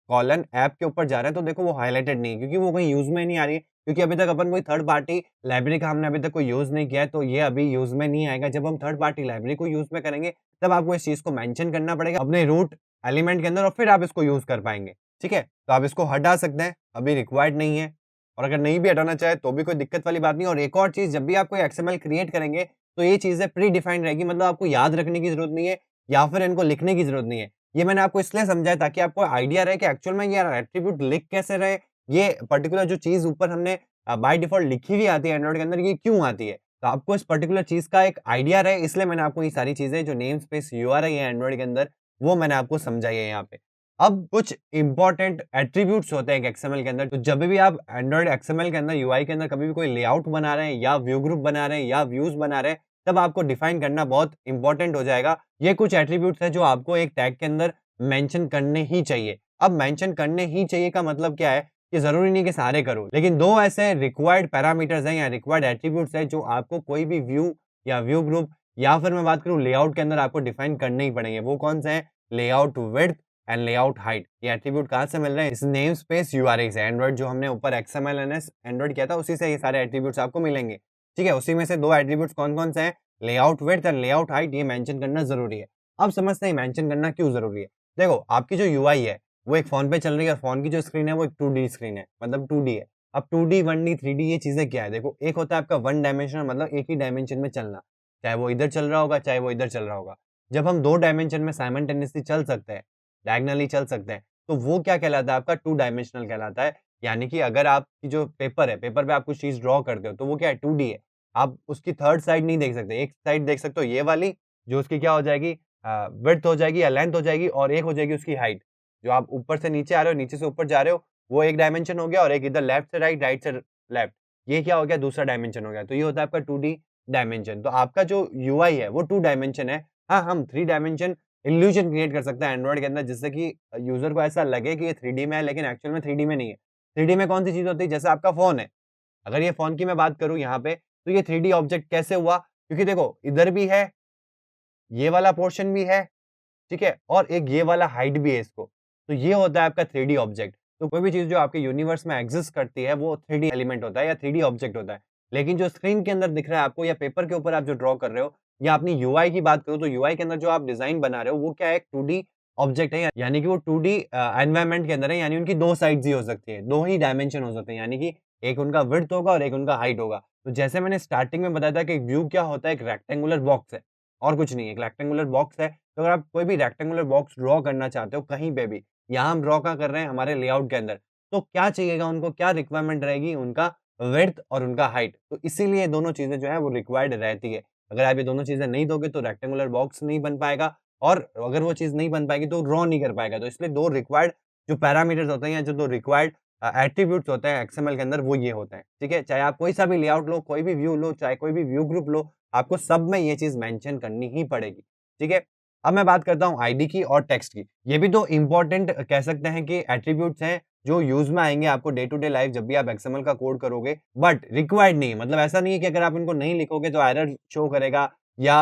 कॉलन ऐप के ऊपर जा रहे हैं तो देखो वो हाइलाइटेड नहीं है क्योंकि वो कहीं यूज़ में नहीं आ रही है क्योंकि अभी तक अपन कोई थर्ड पार्टी लाइब्रेरी का हमने अभी तक कोई यूज़ नहीं किया है तो ये अभी यूज़ में नहीं आएगा। जब हम थर्ड पार्टी लाइब्रेरी को यूज़ में करेंगे तब आपको इस चीज़ को मेंशन करना पड़ेगा अपने रूट एलिमेंट के अंदर और फिर आप इसको यूज़ कर पाएँगे, ठीक है? तो आप इसको हटा सकते हैं, अभी रिक्वायर्ड नहीं है और अगर नहीं भी हटाना चाहे तो भी कोई दिक्कत वाली बात नहीं है। और एक और चीज़ जब भी आप कोई एक्सएमएल क्रिएट करेंगे तो ये चीज़ें प्री डिफाइंड रहेगी मतलब आपको याद रखने की ज़रूरत नहीं है या फिर इनको लिखने की ज़रूरत नहीं है। ये मैंने आपको इसलिए समझाया ताकि आपको आइडिया रहे कि एक्चुअल में ये एट्रिब्यूट लिख कैसे रहे, ये पर्टिकुलर जो चीज़ ऊपर हमने बाय डिफ़ॉल्ट लिखी हुई आती है एंड्रॉइड के अंदर ये क्यों आती है? तो आपको इस पर्टिकुलर चीज़ का एक आइडिया रहे इसलिए मैंने आपको ये सारी चीज़ें जो नेम स्पेस यूआरआई है एंड्रॉइड के अंदर वो मैंने आपको समझाई है यहाँ पे। अब कुछ इम्पोर्टेंट एट्रिब्यूट्स होते हैं एक एक्सएमएल के अंदर, तो जब भी आप एंड्रॉइड एक्सएमएल के अंदर यूआई के अंदर कभी भी कोई लेआउट बना रहे हैं या व्यू ग्रुप बना रहे हैं या व्यूज़ बना रहे हैं, तब आपको डिफाइन करना बहुत इम्पोर्टेंट हो जाएगा। ये कुछ एट्रिब्यूट्स हैं जो आपको एक टैग के अंदर मेंशन करने ही चाहिए। अब मेंशन करने ही चाहिए का मतलब क्या है कि ज़रूरी नहीं कि सारे करो, लेकिन 2 ऐसे रिक्वायर्ड पैरामीटर्स हैं या रिक्वायर्ड एट्रिब्यूट्स हैं जो आपको कोई भी व्यू या व्यू ग्रुप या फिर मैं बात करूँ लेआउट के अंदर आपको डिफाइन करने ही पड़ेंगे। वो कौन से हैं? Layout width and layout height. ये एट्रिब्यूट कहाँ से मिल रहे हैं? इस नेम स्पेस यूआरआई से। एंड्रॉइड जो हमने ऊपर एक्सएमएल-एनएस एंड्रॉइड किया था उसी से ये सारे एट्रिब्यूट्स आपको मिलेंगे। ठीक है? उसी में से 2 एट्रिब्यूट्स कौन-कौन से हैं? Layout width and layout height ये मेंशन करना ज़रूरी है। अब समझते हैं मेंशन करना क्यों ज़रूरी है? देखो, आपकी जो यूआई है, वो एक फ़ोन पे चल रही है और फ़ोन की जो स्क्रीन है वो एक 2D स्क्रीन है, मतलब 2D है। अब 2D, 1D, 3D ये चीज़ें क्या है? देखो, एक होता है आपका वन डायमेंशनल मतलब एक ही डायमेंशन में चलना, चाहे वो इधर चल रहा होगा, चाहे वो इधर चल रहा होगा। जब हम 2 डायमेंशन में साइमल्टेनियसली चल सकते हैं, डायगोनली चल सकते हैं, तो वो क्या कहलाता है? आपका 2 डायमेंशनल कहलाता है। यानी कि अगर आपकी जो पेपर है, पेपर पे आप कुछ चीज़ ड्रॉ करते हो, तो वो क्या है? 2D है। आप उसकी थर्ड साइड नहीं देख सकते। एक साइड देख सकते हो ये वाली, जो उसकी क्या हो जाएगी विड्थ हो जाएगी या लेंथ हो जाएगी और एक हो जाएगी उसकी हाइट। जो आप ऊपर से नीचे आ रहे हो, नीचे से ऊपर जा रहे हो, वो एक डायमेंशन हो गया और एक इधर लेफ्ट से राइट, राइट से लेफ्ट, ये क्या हो गया? दूसरा डायमेंशन हो गया। तो ये होता है आपका 2D डायमेंशन। तो आपका जो यूआई है, वो 2 डायमेंशन है। हाँ, हम 3 डायमेंशन इल्यूज़न क्रिएट कर सकते हैं एंड्रॉइड के अंदर जिससे कि यूज़र को ऐसा लगे कि ये 3D में है लेकिन एक्चुअल में 3D में नहीं है। 3D में कौन-सी चीज़ होती है? जैसे आपका फ़ोन है। अगर ये फ़ोन की मैं बात करूँ यहाँ पे, तो ये 3D ऑब्जेक्ट कैसे हुआ? क्योंकि देखो, इधर भी है, ये वाला पोर्शन भी है, ठीक है? और एक ये वाला हाइट भी है इसको। तो ये होता है आपका 3D ऑब्जेक्ट। तो कोई भी चीज़ जो आपके यूनिवर्स में एक्सिस्ट करती है, वो 3D एलिमेंट होता है या 3D ऑब्जेक्ट होता है। लेकिन जो स्क्रीन के अंदर दिख रहा है आपको या पेपर के ऊपर आप जो ड्रॉ कर रहे हो या अपनी यूआई की बात करूँ, तो यूआई के अंदर जो आप डिज़ाइन बना रहे हो, वो क्या है? एक 2D ऑब्जेक्ट है यानी कि वो 2D एनवायरनमेंट के अंदर है, यानी उनकी 2 साइड्स ही हो सकती है, 2 ही डायमेंशन हो सकते हैं, यानी कि एक उनका विड्थ होगा और एक उनका हाइट होगा। तो जैसे मैंने स्टार्टिंग में बताया था कि व्यू क्या होता है? एक रेक्टेंगुलर बॉक्स है और कुछ नहीं है, एक रेक्टेंगुलर बॉक्स है। तो अगर आप कोई भी रेक्टेंगुलर बॉक्स ड्रॉ करना चाहते हो कहीं पे भी, यहाँ हम ड्रॉ कहाँ कर रहे हैं? हमारे लेआउट के अंदर। तो क्या चाहिएगा उनको? क्या रिक्वायरमेंट रहेगी? उनका विड्थ और उनका हाइट। तो इसीलिए दोनों चीज़ें जो है वो रिक्वायर्ड रहती है। अगर आप ये दोनों चीज़ें नहीं दोगे तो रेक्टेंगुलर बॉक्स नहीं बन पाएगा और अगर वो चीज़ नहीं बन पाएगी तो ड्रॉ नहीं कर पाएगा। तो इसलिए 2 रिक्वायर्ड जो पैरामीटर्स होते हैं या जो 2 रिक्वायर्ड एट्रिब्यूट्स होते हैं एक्सएमएल के अंदर वो ये होते हैं। ठीक है? चाहे आप कोई सा भी लेआउट लो, कोई भी व्यू लो, चाहे कोई भी व्यू ग्रुप लो, आपको सब में ये चीज़ मेंशन करनी ही पड़ेगी। ठीक है? अब मैं बात करता हूँ आईडी की और टेक्स्ट की। ये भी 2 इम्पोर्टेंट कह सकते हैं कि एट्रिब्यूट्स हैं जो यूज़ में आएँगे आपको डे टू डे लाइफ़ जब भी आप एक्सएमएल का कोड करोगे, बट रिक्वायर्ड नहीं है। मतलब ऐसा नहीं है कि अगर आप इनको नहीं लिखोगे तो एरर शो करेगा या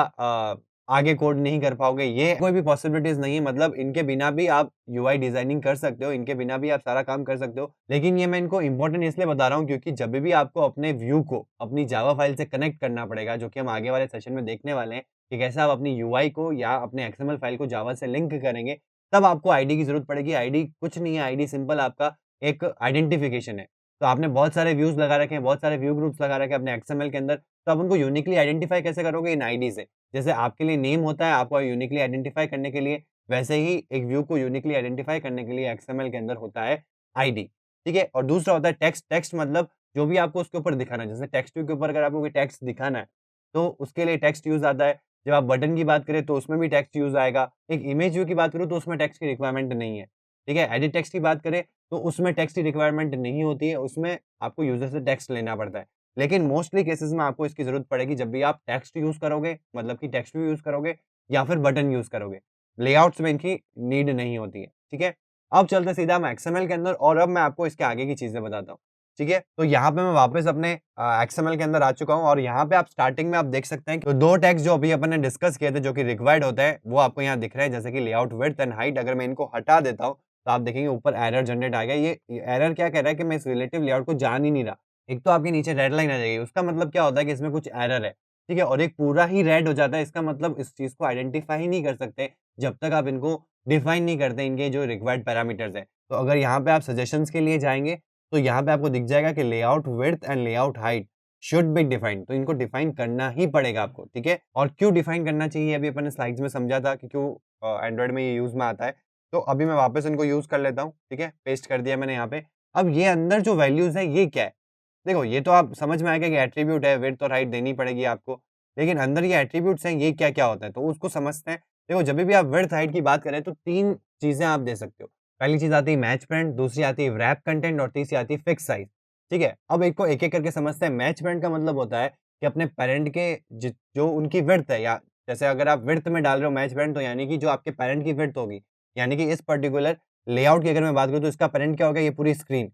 आगे कोड नहीं कर पाओगे, ये कोई भी पॉसिबिलिटीज़ नहीं है। मतलब इनके बिना भी आप यूआई डिज़ाइनिंग कर सकते हो, इनके बिना भी आप सारा काम कर सकते हो। लेकिन ये मैं इनको इम्पोर्टेंट इसलिए बता रहा हूँ क्योंकि जब भी आपको अपने व्यू को अपनी जावा फाइल से कनेक्ट करना पड़ेगा, जो कि हम आगे वाले सेशन में देखने वाले हैं कि कैसे आप अपनी यूआई को या अपने एक्सएमएल फाइल को जावा से लिंक करेंगे, तब आपको आईडी की ज़रूरत पड़ेगी। आईडी कुछ नहीं है, आईडी सिंपल आपका एक आइडेंटिफिकेशन है। तो आपने बहुत सारे व्यूज़ लगा रखे हैं, बहुत सारे व्यू ग्रुप्स लगा रखे हैं अपने एक्सएमएल के अंदर, तो आप उनको यूनिकली आइडेंटिफ़ाई कैसे करोगे? इन आईडी से। जैसे आपके लिए नेम होता है आपको यूनिकली आइडेंटिफ़ाई करने के लिए, वैसे ही एक व्यू को यूनिकली आइडेंटिफ़ाई करने के लिए एक्सएमएल के अंदर होता है आईडी, ठीक है? और दूसरा होता है टेक्स्ट, टेक्स्ट मतलब जो भी आपको उसके ऊपर दिखाना है, जैसे टेक्स्ट व्यू के ऊपर अगर आपको कोई टेक्स्ट दिखाना है, तो उसके लिए टेक्स्ट यूज़ आता है। जब आप बटन की बात करें तो उसमें भी टेक्स्ट यूज़ आएगा। एक इमेज व्यू की बात करूँ तो उसमें टेक्स्ट की रिक्वायरमेंट नहीं है, ठीक है? एडिट टेक्स्ट की बात करें तो उसमें टेक्स्ट की रिक्वायरमेंट नहीं होती है, उसमें आपको यूज़र से टेक्स्ट लेना पड़ता है। लेकिन मोस्टली केसेज़ में आपको इसकी ज़रूरत पड़ेगी जब भी आप टेक्स्ट यूज़ करोगे, मतलब कि टेक्स्ट व्यू यूज़ करोगे या फिर बटन यूज़ करोगे। लेआउट्स में इनकी नीड नहीं होती है, ठीक है? अब चलते हैं सीधा हम एक्सएमएल के अंदर और अब मैं आपको इसके आगे की चीज़ें बताता हूँ, ठीक है? तो यहाँ पे मैं वापस अपने एक्सएमएल के अंदर आ चुका हूँ और यहाँ पे आप स्टार्टिंग में आप देख सकते हैं कि 2 टैग्स जो अभी अपन ने डिस्कस किए थे जो कि रिक्वायर्ड होते हैं, वो आपको यहाँ दिख रहे हैं जैसे कि लेआउट विड्थ एंड हाइट। अगर मैं इनको हटा देता हूँ, तो आप देखेंगे ऊपर एरर जनरेट आ गया। ये एरर क्या कह रहा है कि मैं इस रिलेटिव लेआउट को जान ही नहीं रहा। एक तो आपके नीचे रेड लाइन आ जाएगी, उसका मतलब क्या होता है कि इसमें कुछ एरर है, ठीक है? और एक पूरा ही रेड हो जाता है, इसका मतलब इस चीज़ को आइडेंटिफ़ाई ही नहीं कर सकते, जब तक आप इनको डिफाइन नहीं करते, इनके जो रिक्वायर्ड पैरामीटर्स हैं। तो अगर यहाँ पे आप सजेशंस के लिए जाएँगे, तो यहाँ पे आपको दिख जाएगा कि layout width and layout height should be defined, तो इनको डिफाइन करना ही पड़ेगा आपको, ठीक है? और क्यों डिफाइन करना चाहिए, अभी अपन ने स्लाइड्स में समझा था कि क्यों एंड्रॉइड में ये यूज़ में आता है। तो अभी मैं वापस इनको यूज़ कर लेता हूँ, ठीक है? पेस्ट कर दिया मैंने यहाँ पे। अब ये अंदर जो वैल्यूज़ हैं, ये क्या है? देखो, ये तो आप समझ में आएगा कि एट्रिब्यूट है, विड्थ और हाइट देनी पड़ेगी आपको। लेकिन अंदर ये एट्रिब्यूट्स हैं, ये क्या-क्या होता है? तो उसको समझते हैं। देखो, जभी भी आप विड्थ हाइट की बात करें, तो 3 चीज़ें आप दे सकते हो। पहली चीज़ आती है मैच पैरेंट, दूसरी आती है व्रैप कंटेंट और तीसरी आती है फिक्स साइज़, ठीक है? अब एक को एक-एक करके समझते हैं। मैच पैरेंट का मतलब होता है कि अपने पैरेंट के जो उनकी विड्थ है, या जैसे अगर आप विड्थ में डाल रहे हो मैच पैरेंट, तो यानी कि जो आपके पैरेंट की विड्थ होगी, यानी कि इस पर्टिकुलर लेआउट की अगर मैं बात करूँ, तो इसका पैरेंट क्या होगा? ये पूरी स्क्रीन,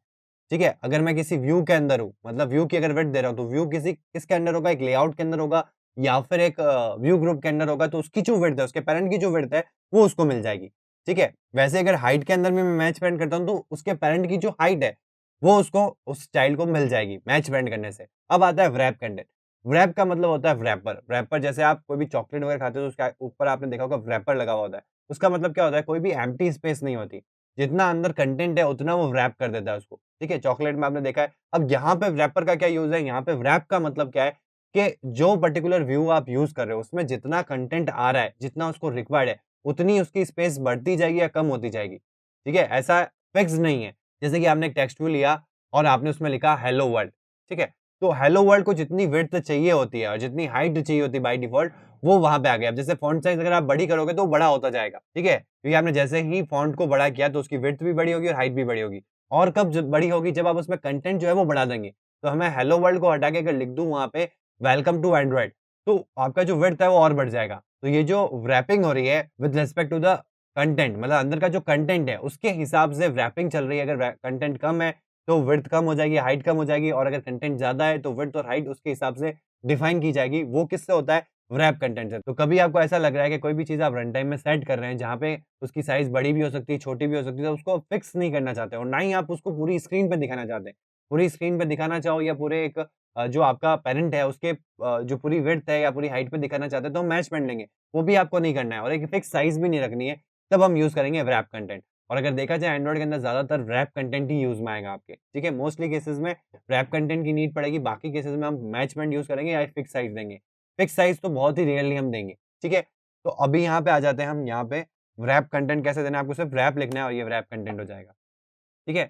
ठीक है? अगर मैं किसी व्यू के अंदर हूँ, मतलब व्यू की अगर विड्थ दे रहा हूँ, तो व्यू किसके अंदर होगा? एक लेआउट के अंदर होगा, या फिर एक व्यू ग्रुप के अंदर होगा, तो उसकी जो विड्थ है, उसके पैरेंट की जो विड्थ है, वो उसको मिल जाएगी, ठीक है? वैसे अगर हाइट के अंदर भी मैं मैच पैरेंट करता हूँ, तो उसके पैरेंट की जो हाइट है, वो उसको उस चाइल्ड को मिल जाएगी मैच पैरेंट करने से। अब आता है व्रैप कंटेंट। व्रैप का मतलब होता है व्रैपर। व्रैपर जैसे आप कोई भी चॉकलेट वगैरह खाते हो, तो उसके ऊपर आपने देखा होगा व्रैपर लगा हुआ होता है। उसका मतलब क्या होता है? कोई भी एम्प्टी स्पेस नहीं होती। जितना अंदर कंटेंट है, उतना वो व्रैप कर देता है उसको, ठीक है? चॉकलेट में आपने देखा है। अब यहाँ पे व्रैपर का क्या यूज़ है? यहाँ पे व्रैप का मतलब क्या है कि जो पर्टिकुलर व्यू आप यूज़ कर रहे हो, उसमें जितना कंटेंट आ रहा है, जितना उसको रिक्वायर्ड है, उतनी उसकी स्पेस बढ़ती जाएगी या कम होती जाएगी, ठीक है? ऐसा फिक्स नहीं है। जैसे कि आपने एक टेक्स्ट व्यू लिया और आपने उसमें लिखा हेलो वर्ल्ड, ठीक है? तो हेलो वर्ल्ड को जितनी विड्थ चाहिए होती है और जितनी हाइट चाहिए होती है बाय डिफ़ॉल्ट, वो वहाँ पे आ गया। अब जैसे फ़ॉन्ट साइज़ अगर आप बड़ी करोगे, तो वो बड़ा होता जाएगा, ठीक है? क्योंकि आपने जैसे ही फ़ॉन्ट को बड़ा किया, तो उसकी विड्थ भी बड़ी होगी और हाइट भी बड़ी होगी। और कब जब बड़ी होगी? जब आप उसमें कंटेंट जो है वो बढ़ा देंगे। तो हमें हेलो वर्ल्ड को हटा के अगर लिख दूँ वहाँ पे वेलकम टू एंड्रॉइड, तो आपका जो विड्थ है वो और बढ़ जाएगा। तो ये जो रैपिंग हो रही है with respect to the content, मतलब अंदर का जो कंटेंट है, उसके हिसाब से रैपिंग चल रही है। अगर कंटेंट कम है, तो विड्थ कम हो जाएगी, हाइट कम हो जाएगी, और अगर कंटेंट ज़्यादा है, तो विड्थ और हाइट उसके हिसाब से डिफाइन की जाएगी। वो किससे होता है? व्रैप कंटेंट से। तो कभी आपको ऐसा लग रहा है कि कोई भी चीज़ आप रन टाइम में सेट कर रहे हैं, जहाँ पे उसकी साइज़ बड़ी भी हो सकती है, छोटी भी हो सकती है, तो उसको फिक्स नहीं करना चाहते और ना ही आप उसको पूरी स्क्रीन पे दिखाना चाहते हैं। पूरी स्क्रीन पे दिखाना चाहो या पूरे एक जो आपका पैरेंट है उसके जो पूरी विड्थ है या पूरी हाइट पे दिखाना चाहते हैं, तो हम मैच पेंट लेंगे। वो भी आपको नहीं करना है और एक फिक्स साइज़ भी नहीं रखनी है, तब हम यूज़ करेंगे व्रैप कंटेंट। और अगर देखा जाए एंड्रॉइड के अंदर ज़्यादातर व्रैप कंटेंट ही यूज़ में आएगा आपके, ठीक है? मोस्टली केसेज़ में व्रैप कंटेंट की नीड पड़ेगी, बाकी केसेज़ में हम मैचमेंट यूज़ करेंगे या फिक्स साइज़ देंगे। फिक्स साइज़ तो बहुत ही रेयरली हम देंगे, ठीक है? तो अभी यहाँ पे आ जाते हैं हम यहाँ पे व्रैप कंटेंट कैसे देना है, आपको सिर्फ व्रैप लिखना है और ये व्रैप कंटेंट हो जाएगा, ठीक है?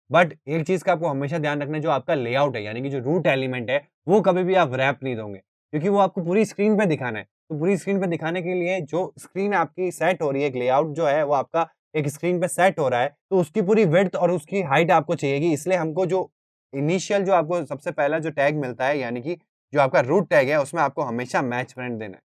बट एक चीज़ का आपको हमेशा ध्यान रखना है, जो आपका लेआउट है, यानी कि जो रूट एलिमेंट है, वो कभी भी आप रैप नहीं दोगे, क्योंकि वो आपको पूरी स्क्रीन पे दिखाना है। तो पूरी स्क्रीन पे दिखाने के लिए जो स्क्रीन आपकी सेट हो रही है, एक लेआउट जो है वो आपका एक स्क्रीन पे सेट हो रहा है, तो उसकी पूरी विड्थ और उसकी हाइट आपको चाहिएगी। इसलिए हमको जो इनिशियल जो आपको सबसे पहला जो टैग मिलता है, यानी कि जो आपका रूट टैग है, उसमें आपको हमेशा मैच फ्रेंड देना है।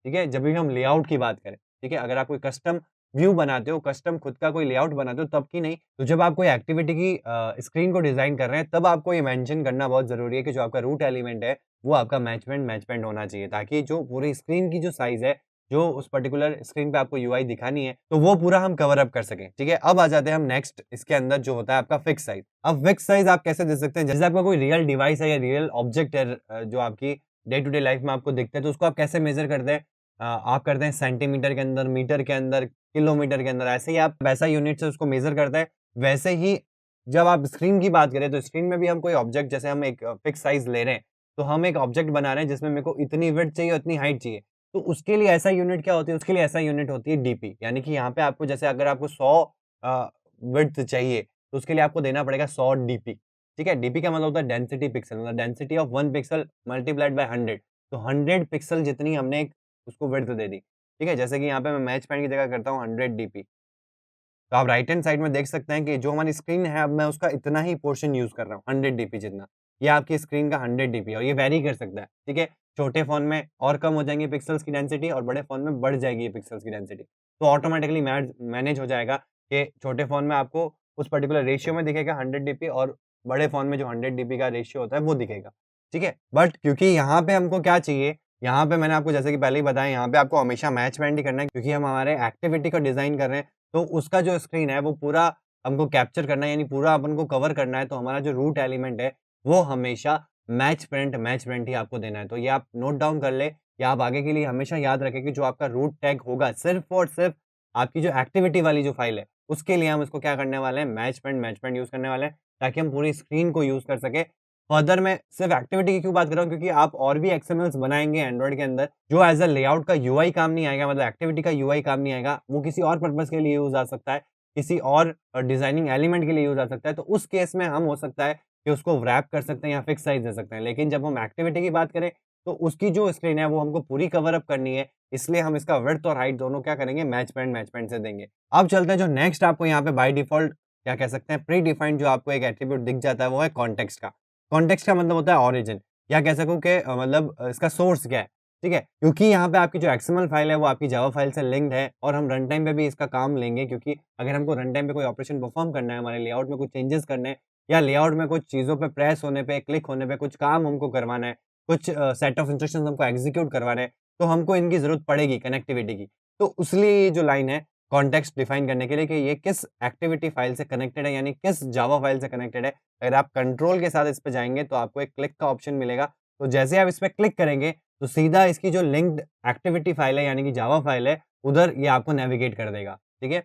ठीक है? जब भी हम लेआउट की बात करें, ठीक है? अगर आप कोई कस्टम व्यू बनाते हो, कस्टम खुद का कोई लेआउट बनाते हो, तब की नहीं। तो जब आप कोई एक्टिविटी की स्क्रीन को डिज़ाइन कर रहे हैं, तब आपको ये मेंशन करना बहुत ज़रूरी है कि जो आपका रूट एलिमेंट है, वो आपका मैचपेंट होना चाहिए, ताकि जो पूरी स्क्रीन की जो साइज़ है, जो उस पर्टिकुलर स्क्रीन पे आपको यूआई दिखानी है, तो वो पूरा हम कवर अप कर सकें, ठीक है? अब आ जाते हैं हम नेक्स्ट इसके अंदर जो होता है आपका फिक्स साइज़। अब फिक्स साइज़ आप कैसे दे सकते हैं? जैसे आपका कोई रियल डिवाइस है या रियल ऑब्जेक्ट है जो आपकी डे टू डे लाइफ में आपको दिखता है, तो उसको आप कैसे मेज़र करते हैं? आप करते हैं सेंटीमीटर के अंदर, मीटर के अंदर, किलोमीटर के अंदर, ऐसे ही आप वैसा यूनिट से उसको मेज़र करते हैं। वैसे ही जब आप स्क्रीन की बात करें, तो स्क्रीन में भी हम कोई ऑब्जेक्ट, जैसे हम एक फिक्स साइज़ ले रहे हैं, तो हम एक ऑब्जेक्ट बना रहे हैं जिसमें मेरे को इतनी विड्थ चाहिए, उतनी हाइट चाहिए। तो उसके लिए ऐसा यूनिट क्या होती है? उसके लिए ऐसा यूनिट होती है डीपी, यानी कि यहाँ पे आपको, जैसे अगर आपको 100 विड्थ चाहिए, तो उसके लिए आपको देना पड़ेगा 100 डीपी, ठीक है? डीपी का मतलब होता है डेंसिटी पिक्सल, मतलब density of 1 pixel multiplied by 100, तो 100 पिक्सल जितनी हमने एक उसको विड्थ दे दी, ठीक है? जैसे कि यहाँ पे मैं मैच पैंट की जगह करता हूँ 100 डीपी। तो आप राइट हैंड साइड में देख सकते हैं कि जो हमारी स्क्रीन है, अब मैं उसका इतना ही पोर्शन यूज़ कर रहा हूँ, 100 डीपी जितना। ये आपकी स्क्रीन का 100 डीपी है और ये वैरी कर सकता है, ठीक है? छोटे फ़ोन में और कम हो जाएँगे पिक्सेल्स की डेंसिटी और बड़े फ़ोन में बढ़ जाएगी ये पिक्सेल्स की डेंसिटी। तो ऑटोमैटिकली मैनेज हो जाएगा कि छोटे फ़ोन में आपको उस पर्टिकुलर रेशियो में दिखेगा 100 डीपी, और बड़े फ़ोन में जो 100 डीपी का रेशियो होता है वो दिखेगा, ठीक है? बट क्योंकि यहाँ पे हमको क्या चाहिए, यहाँ पे मैंने आपको जैसे कि पहले ही बताया, यहाँ पे आपको हमेशा मैच बैंड ही करना है, क्योंकि हम हमारे एक्टिविटी को डिज़ाइन कर रहे हैं। तो उसका जो स्क्रीन है वो पूरा हमको कैप्चर करना है, यानी पूरा अपन को कवर करना है, तो हमारा जो रूट एलिमेंट है वो हमेशा मैच प्रिंट ही आपको देना है। तो ये आप नोट डाउन कर लें या आप आगे के लिए हमेशा याद रखें कि जो आपका रूट टैग होगा सिर्फ़ और सिर्फ़ आपकी जो एक्टिविटी वाली जो फ़ाइल है, उसके लिए हम इसको क्या करने वाले हैं, मैच प्रिंट यूज़ करने वाले हैं, ताकि हम पूरी स्क्रीन को यूज़ कर सकें। फर्दर मैं सिर्फ़ एक्टिविटी की क्यों बात कर रहा हूँ, क्योंकि आप और भी एक्सएमएल्स बनाएँगे एंड्रॉइड के अंदर, जो एज़ अ लेआउट का यूआई काम नहीं आएगा, मतलब एक्टिविटी का यूआई काम नहीं आएगा, वो किसी और पर्पज़ के लिए यूज़ आ सकता है, किसी और डिज़ाइनिंग एलिमेंट के लिए यूज़ आ सकता है। तो उस केस में हम हो सकता है कि उसको रैप कर सकते हैं या फिक्स साइज़ दे सकते हैं। लेकिन जब हम एक्टिविटी की बात करें, तो उसकी जो स्क्रीन है वो हमको पूरी कवर अप करनी है, इसलिए हम इसका विड्थ और हाइट दोनों क्या करेंगे, मैच पैंट से देंगे। अब चलते हैं जो नेक्स्ट आपको यहाँ पे बाय डिफ़ॉल्ट क्या कह सकते हैं, प्री डिफाइंड जो आपको एक एट्रिब्यूट दिख जाता है, वो है कॉन्टेक्स्ट का। कॉन्टेक्स्ट का मतलब होता है ओरिजिन, या कह सकूँ कि मतलब इसका सोर्स क्या है, ठीक है? क्योंकि यहाँ पे आपकी जो एक्सएमएल फाइल है वो आपकी जावा फाइल से लिंक्ड है और हम रन टाइम पे भी इसका काम लेंगे, क्योंकि अगर हमको रन टाइम पे कोई ऑपरेशन परफॉर्म करना है, हमारे लेआउट में कुछ चेंजेस करने हैं या लेआउट में कुछ चीज़ों पे प्रेस होने पे, क्लिक होने पे कुछ काम हमको करवाना है, कुछ सेट ऑफ इंस्ट्रक्शंस हमको एग्ज़ीक्यूट करवाने हैं, तो हमको इनकी ज़रूरत पड़ेगी कनेक्टिविटी की। तो इसलिए ये जो लाइन है कॉन्टेक्स्ट डिफाइन करने के लिए कि ये किस एक्टिविटी फाइल से कनेक्टेड है, यानी किस जावा फाइल से कनेक्टेड है। अगर आप कंट्रोल के साथ इस पे जाएँगे तो आपको एक क्लिक का ऑप्शन मिलेगा। तो जैसे आप इस पे क्लिक करेंगे तो सीधा इसकी जो लिंक्ड एक्टिविटी फाइल है, यानी कि जावा फाइल है, उधर ये आपको नेविगेट कर देगा। ठीक है?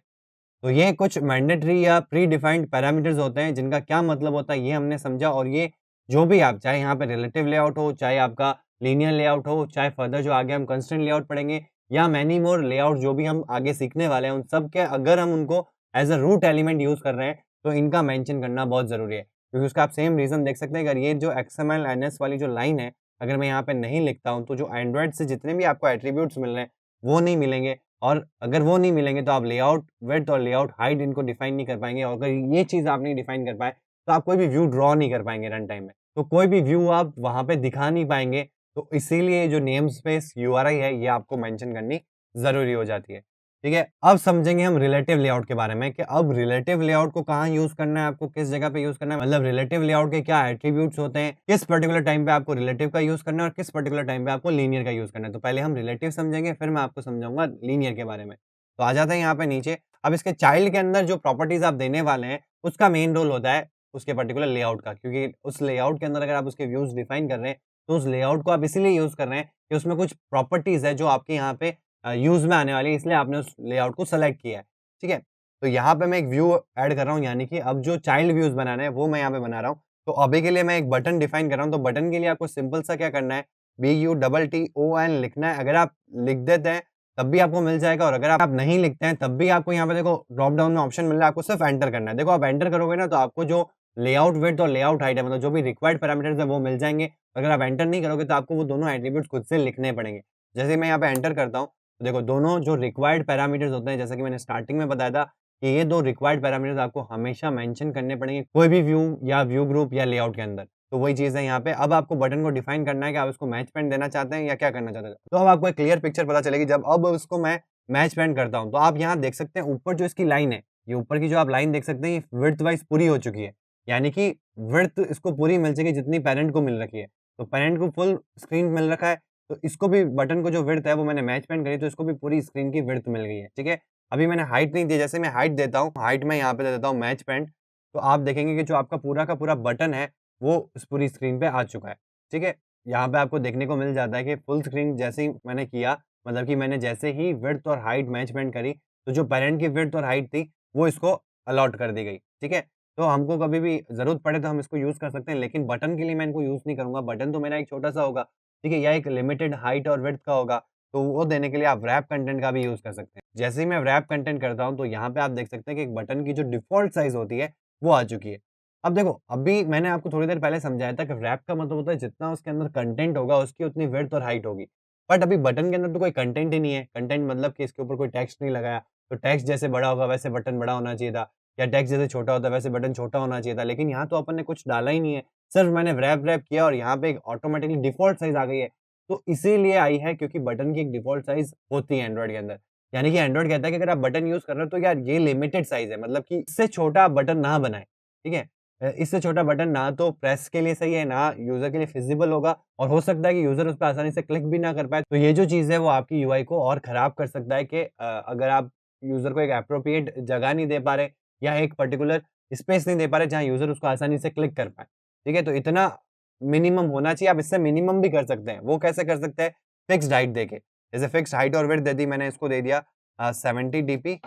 तो ये कुछ मैंडेटरी या प्री डिफाइंड पैरामीटर्स होते हैं, जिनका क्या मतलब होता है ये हमने समझा। और ये जो भी आप चाहे यहाँ पे रिलेटिव लेआउट हो, चाहे आपका लीनियर लेआउट हो, चाहे फर्दर जो आगे हम कंस्ट्रेंट लेआउट पढ़ेंगे या मैनी मोर लेआउट जो भी हम आगे सीखने वाले हैं, उन सब के अगर हम उनको as a root element use कर रहे हैं, तो इनका मेंशन करना बहुत ज़रूरी है। क्योंकि उसका आप सेम रीज़न देख सकते हैं, अगर ये जो एक्सएमएल, एनएस वाली जो लाइन है, अगर मैं यहाँ पे नहीं लिखता हूँ, तो जो एंड्रॉइड से जितने भी आपको एट्रिब्यूट्स मिल रहे हैं, वो नहीं मिलेंगे। और अगर वो नहीं मिलेंगे तो आप लेआउट विड्थ और लेआउट हाइट इनको डिफाइन नहीं कर पाएँगे, और अगर ये चीज़ आप नहीं डिफाइन कर पाए, तो आप कोई भी व्यू ड्रॉ नहीं कर पाएँगे रन टाइम में। तो कोई भी व्यू आप वहाँ पे दिखा नहीं पाएँगे, तो इसीलिए जो नेम स्पेस यूआरआई है, ये आपको मेंशन करनी ज़रूरी हो जाती है। ठीक है? अब समझेंगे हम रिलेटिव लेआउट के बारे में कि अब रिलेटिव लेआउट को कहाँ यूज़ करना है, आपको किस जगह पे यूज़ करना है, मतलब रिलेटिव लेआउट के क्या एट्रिब्यूट्स होते हैं, किस पर्टिकुलर टाइम पे आपको रिलेटिव का यूज़ करना है और किस पर्टिकुलर टाइम पे आपको लीनियर का यूज़ करना है। तो पहले हम रिलेटिव समझेंगे, फिर मैं आपको समझाऊँगा लीनियर के बारे में। तो आ जाते हैं यहाँ पे नीचे। अब इसके चाइल्ड के अंदर जो प्रॉपर्टीज़ आप देने वाले हैं, उसका मेन रोल होता है उसके पर्टिकुलर लेआउट का, क्योंकि उस लेआउट के अंदर अगर आप उसके व्यूज़ डिफाइन कर रहे हैं, तो उस लेआउट को आप इसीलिए यूज़ कर रहे हैं कि उसमें कुछ प्रॉपर्टीज़ है जो आपके यहाँ पे यूज़ में आने वाली है, इसलिए आपने उस लेआउट को सेलेक्ट किया है। ठीक है? तो यहाँ पे मैं एक व्यू ऐड कर रहा हूँ, यानी कि अब जो चाइल्ड व्यूज़ बनाने हैं, वो मैं यहाँ पे बना रहा हूँ। तो अभी के लिए मैं एक बटन डिफाइन कर रहा हूँ, तो बटन के लिए आपको सिंपल सा क्या करना है, BUTTON लिखना है। अगर आप लिख देते हैं, तब भी आपको मिल जाएगा, और अगर आप नहीं लिखते हैं, तब भी आपको यहाँ पे देखो ड्रॉप डाउन में ऑप्शन मिल रहा है, आपको सिर्फ एंटर करना है। देखो आप एंटर करोगे ना, तो आपको जो लेआउट विड्थ और लेआउट हाइट है, मतलब जो भी रिक्वायर्ड पैरामीटर्स है, वो मिल जाएँगे। अगर आप एंटर नहीं करोगे, तो आपको वो दोनों एट्रिब्यूट्स खुद से लिखने पड़ेंगे। जैसे मैं यहाँ पे एंटर करता हूँ, तो देखो दोनों जो रिक्वायर्ड पैरामीटर्स होते हैं, जैसा कि मैंने स्टार्टिंग में बताया था कि ये 2 रिक्वायर्ड पैरामीटर्स आपको हमेशा मेंशन करने पड़ेंगे, कोई भी व्यू या व्यू ग्रुप या लेआउट के अंदर। तो वही चीज़ है यहाँ पे। अब आपको बटन को डिफाइन करना है कि आप इसको मैच पेंट देना चाहते हैं या क्या करना चाहते हैं। तो अब आपको एक क्लियर पिक्चर पता चलेगी जब अब इसको मैं मैच पेंट करता हूँ। तो आप यहाँ देख सकते हैं ऊपर जो इसकी लाइन है, ये ऊपर की जो आप लाइन देख सकते हैं, ये विड्थ वाइज़ पूरी हो चुकी है। यानी कि विड्थ इसको पूरी मिल चुकी है जितनी पैरेंट को मिल रखी है। तो पैरेंट को फुल स्क्रीन मिल रखा है, तो इसको भी बटन को जो विड्थ है वो मैंने मैच पेंट करी, तो इसको भी पूरी स्क्रीन की विड्थ मिल गई है। ठीक है? अभी मैंने हाइट नहीं दी, जैसे मैं हाइट देता हूँ, हाइट मैं यहाँ पे दे देता हूँ मैच पेंट, तो आप देखेंगे कि जो आपका पूरा का पूरा बटन है, वो इस पूरी स्क्रीन पे आ चुका है। ठीक है? यहाँ पे आपको देखने को मिल जाता है कि फुल स्क्रीन जैसे ही मैंने किया, मतलब कि मैंने जैसे ही विड्थ और हाइट मैच पेंट करी, तो जो पैरेंट की विड्थ और हाइट थी, वो इसको अलॉट कर दी गई। ठीक है? तो हमको कभी भी ज़रूरत पड़े तो हम इसको यूज़ कर सकते हैं, लेकिन बटन के लिए मैं इनको यूज़ नहीं करूँगा। बटन तो मेरा एक छोटा-सा होगा, ठीक है? या एक लिमिटेड हाइट और विड्थ का होगा, तो वो देने के लिए आप व्रैप कंटेंट का भी यूज़ कर सकते हैं। जैसे ही मैं व्रैप कंटेंट करता हूँ, तो यहाँ पे आप देख सकते हैं कि एक बटन की जो डिफ़ॉल्ट साइज़ होती है, वो आ चुकी है। अब देखो, अभी मैंने आपको थोड़ी देर पहले समझाया था कि व्रैप का मतलब होता है जितना उसके अंदर कंटेंट होगा, उसकी उतनी विड्थ और हाइट होगी। बट अभी बटन के अंदर तो कोई कंटेंट ही नहीं है। कंटेंट मतलब कि इसके ऊपर कोई टेक्स्ट नहीं लगाया, तो टेक्स्ट जैसे बड़ा होगा, वैसे बटन बड़ा होना चाहिए था, या टेक्स्ट जैसे छोटा होता है, वैसे बटन छोटा होना चाहिए था। लेकिन यहाँ तो अपन ने कुछ डाला ही नहीं है, सिर्फ़ मैंने व्रैप किया और यहाँ पे एक ऑटोमैटिकली डिफ़ॉल्ट साइज़ आ गई है। तो इसीलिए आई है क्योंकि बटन की एक डिफ़ॉल्ट साइज़ होती है एंड्रॉइड के अंदर। यानी कि एंड्रॉइड कहता है कि अगर आप बटन यूज़ कर रहे हो तो यार ये लिमिटेड साइज़ है, मतलब कि इससे छोटा आप बटन ना बनाएँ, ठीक है? इससे छोटा बटन ना तो प्रेस के लिए सही है, ना यूज़र के लिए फिज़िबल होगा, और हो सकता है कि यूज़र उस पे आसानी से क्लिक भी ना कर पाए। तो ये जो चीज़ है वो आपकी यूआई को और ख़राब कर सकता है कि अगर आप यूज़र को एक एप्रोप्रिएट जगह नहीं दे पा रहे या एक पर्टिकुलर स्पेस नहीं दे पा रहे जहाँ यूज़र उसको आसानी से क्लिक कर पाए। ठीक है? तो इतना मिनिमम होना चाहिए, आप इससे मिनिमम भी कर सकते हैं। वो कैसे कर सकते हैं? फिक्स्ड हाइट देके। जैसे फिक्स्ड हाइट और विड्थ दे दी मैंने, इसको दे दिया 70 डीपी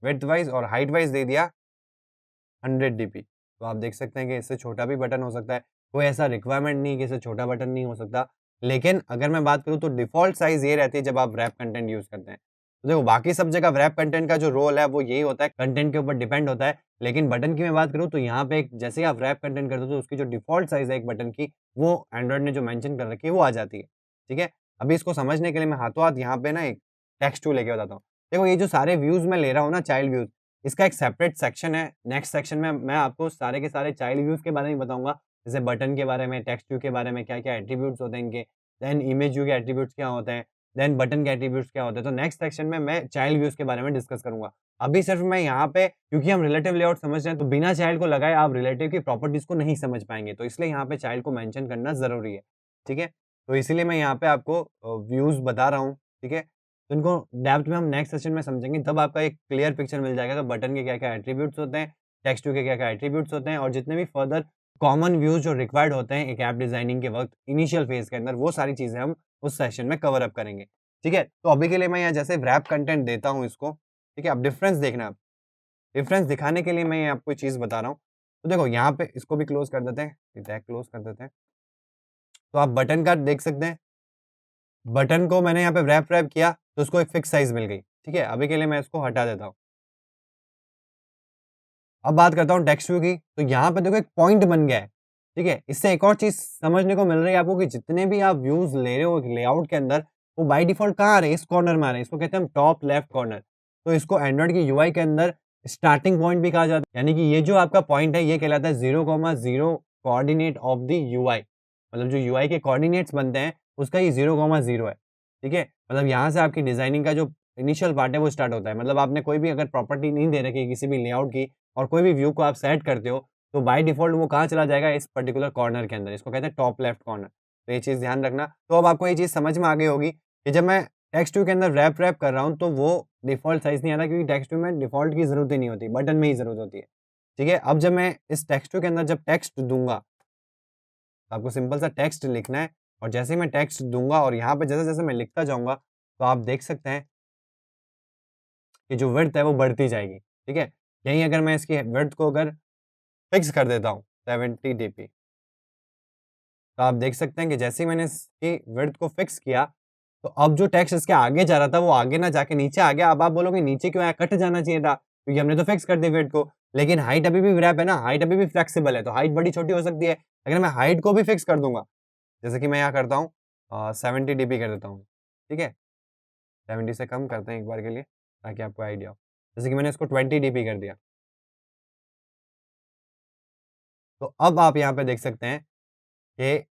विड्थ वाइज़ और हाइट वाइज़ दे दिया 100 डीपी। तो आप देख सकते हैं कि इससे छोटा भी बटन हो सकता है। कोई ऐसा रिक्वायरमेंट नहीं कि इससे छोटा बटन नहीं हो सकता। लेकिन अगर मैं बात करूँ तो डिफ़ॉल्ट साइज़ ये रहती है जब आप रैप कंटेंट यूज़ करते हैं। तो देखो बाकी सब जगह रैप कंटेंट का जो रोल है वो यही होता है, कंटेंट के ऊपर डिपेंड होता है। लेकिन बटन की मैं बात करूँ तो यहाँ पे एक जैसे ही आप रैप कंटेंट करते हो तो उसकी जो डिफ़ॉल्ट साइज़ है एक बटन की, वो एंड्रॉइड ने जो मेंशन कर रखी है वो आ जाती है। ठीक है? अभी इसको समझने के लिए मैं हाथों-हाथ यहाँ पे ना एक टेक्स्ट टूल लेके बताता हूँ। देखो ये जो सारे व्यूज़ मैं ले रहा हूँ ना चाइल्ड व्यूज़, इसका एक सेपरेट सेक्शन है। नेक्स्ट सेक्शन में मैं आपको सारे के सारे चाइल्ड व्यूज़ के बारे में बताऊँगा। जैसे बटन के बारे में, टेक्स्ट व्यू के बारे में, क्या-क्या एट्रिब्यूट्स होते हैं इनके, देन इमेज व्यू के एट्रिब्यूट्स क्या होते हैं, देन बटन के एट्रिब्यूट्स क्या होते हैं। तो नेक्स्ट सेक्शन में मैं चाइल्ड व्यूज़ के बारे में डिस्कस करूँगा। अभी सिर्फ मैं यहाँ पे क्योंकि हम रिलेटिव लेआउट समझ रहे हैं, तो बिना चाइल्ड को लगाए आप रिलेटिव की प्रॉपर्टीज़ को नहीं समझ पाएँगे। तो इसलिए यहाँ पे चाइल्ड को मेंशन करना ज़रूरी है। ठीक है? तो इसीलिए मैं यहाँ पे आपको व्यूज़ बता रहा हूँ। ठीक है? तो इनको डेप्थ में हम नेक्स्ट सेशन में समझेंगे, तब आपका एक क्लियर पिक्चर मिल जाएगा कि बटन के क्या-क्या एट्रिब्यूट्स होते हैं, टेक्स्ट व्यू के क्या-क्या एट्रिब्यूट्स होते हैं और जितने भी फर्दर कॉमन व्यूज़ जो रिक्वायर्ड होते हैं एक ऐप डिज़ाइनिंग के वक़्त इनिशियल फेज़ के अंदर, वो सारी चीज़ें हम उस सेशन में कवर अप करेंगे। ठीक है? तो अभी के लिए मैं यहाँ जैसे रैप कंटेंट देता हूँ इसको, ठीक है? अब डिफरेंस देखना आप। डिफरेंस दिखाने के लिए मैं ये आपको एक चीज़ बता रहा हूँ। तो देखो यहाँ पे इसको भी क्लोज़ कर देते हैं, ये टैग क्लोज़ कर देते हैं। तो आप बटन का देख सकते हैं, बटन को मैंने यहाँ पे रैप किया, तो उसको एक फिक्स साइज़ मिल गई। ठीक है? अभी के लिए मैं इसको हटा देता हूँ। अब बात करता हूँ टेक्स्ट व्यू की, तो यहाँ पे देखो एक पॉइंट बन गया है, ठीक है? इससे एक और चीज़ समझने को मिल रही है आपको कि जितने भी आप व्यूज़ ले रहे हो एक लेआउट के अंदर, वो बाय डिफ़ॉल्ट कहाँ आ रहे हैं? इस कॉर्नर में आ रहे हैं, इसको कहते हैं हम टॉप लेफ्ट कॉर्नर। तो इसको एंड्रॉइड की यूआई के अंदर स्टार्टिंग पॉइंट भी कहा जाता है, यानी कि ये जो आपका पॉइंट है, ये कहलाता है 0,0 कोऑर्डिनेट ऑफ द यूआई। मतलब जो यूआई के कोऑर्डिनेट्स बनते हैं, उसका ये 0,0 है, ठीक है? मतलब यहाँ से आपकी डिज़ाइनिंग का जो इनिशियल पार्ट है, वो स्टार्ट होता है। मतलब आपने कोई भी अगर प्रॉपर्टी नहीं दे रखी है किसी भी लेआउट की और कोई भी व्यू को आप सेट करते हो, तो बाय डिफ़ॉल्ट वो कहाँ चला जाएगा? इस पर्टिकुलर कॉर्नर के अंदर, इसको कहते हैं टॉप लेफ्ट कॉर्नर। तो ये चीज़ ध्यान रखना। तो अब आपको ये चीज़ समझ में आ गई होगी कि जब मैं टेक्स्ट व्यू के अंदर रैप कर रहा हूँ, तो वो डिफ़ॉल्ट साइज़ नहीं आ रहा क्योंकि टेक्स्ट व्यू में डिफ़ॉल्ट की ज़रूरत ही नहीं होती, बटन में ही ज़रूरत होती है। ठीक है? अब जब मैं इस टेक्स्ट व्यू के अंदर जब टेक्स्ट दूँगा, तो आपको सिंपल सा टेक्स्ट लिखना है और जैसे ही मैं टेक्स्ट दूँगा और यहाँ पे जैसे-जैसे मैं लिखता जाऊँगा, तो आप देख सकते हैं कि जो विड्थ है वो बढ़ती जाएगी। ठीक है? यहीं अगर मैं इसकी विड्थ को अगर फिक्स कर देता हूँ 70 डीपी। तो आप देख सकते हैं कि जैसे ही मैंने इसकी विड्थ को फिक्स किया, तो अब जो टेक्स्ट इसके आगे जा रहा था, वो आगे ना जाके नीचे आ गया। अब आप बोलोगे नीचे क्यों आया? कट जाना चाहिए था, क्योंकि हमने तो फिक्स कर दी विड्थ को। लेकिन हाइट अभी भी रैप है ना, हाइट अभी भी फ्लेक्सिबल है, तो हाइट बड़ी-छोटी हो सकती है। अगर मैं हाइट को भी फिक्स कर दूँगा, जैसे कि मैं यहाँ करता हूँ 70 डीपी कर देता हूँ, ठीक है? 70 से कम करते हैं एक बार के लिए, ताकि आपको आइडिया हो। जैसे कि मैंने इसको 20 डीपी कर दिया। तो अब आप यहाँ पे देख सकते हैं कि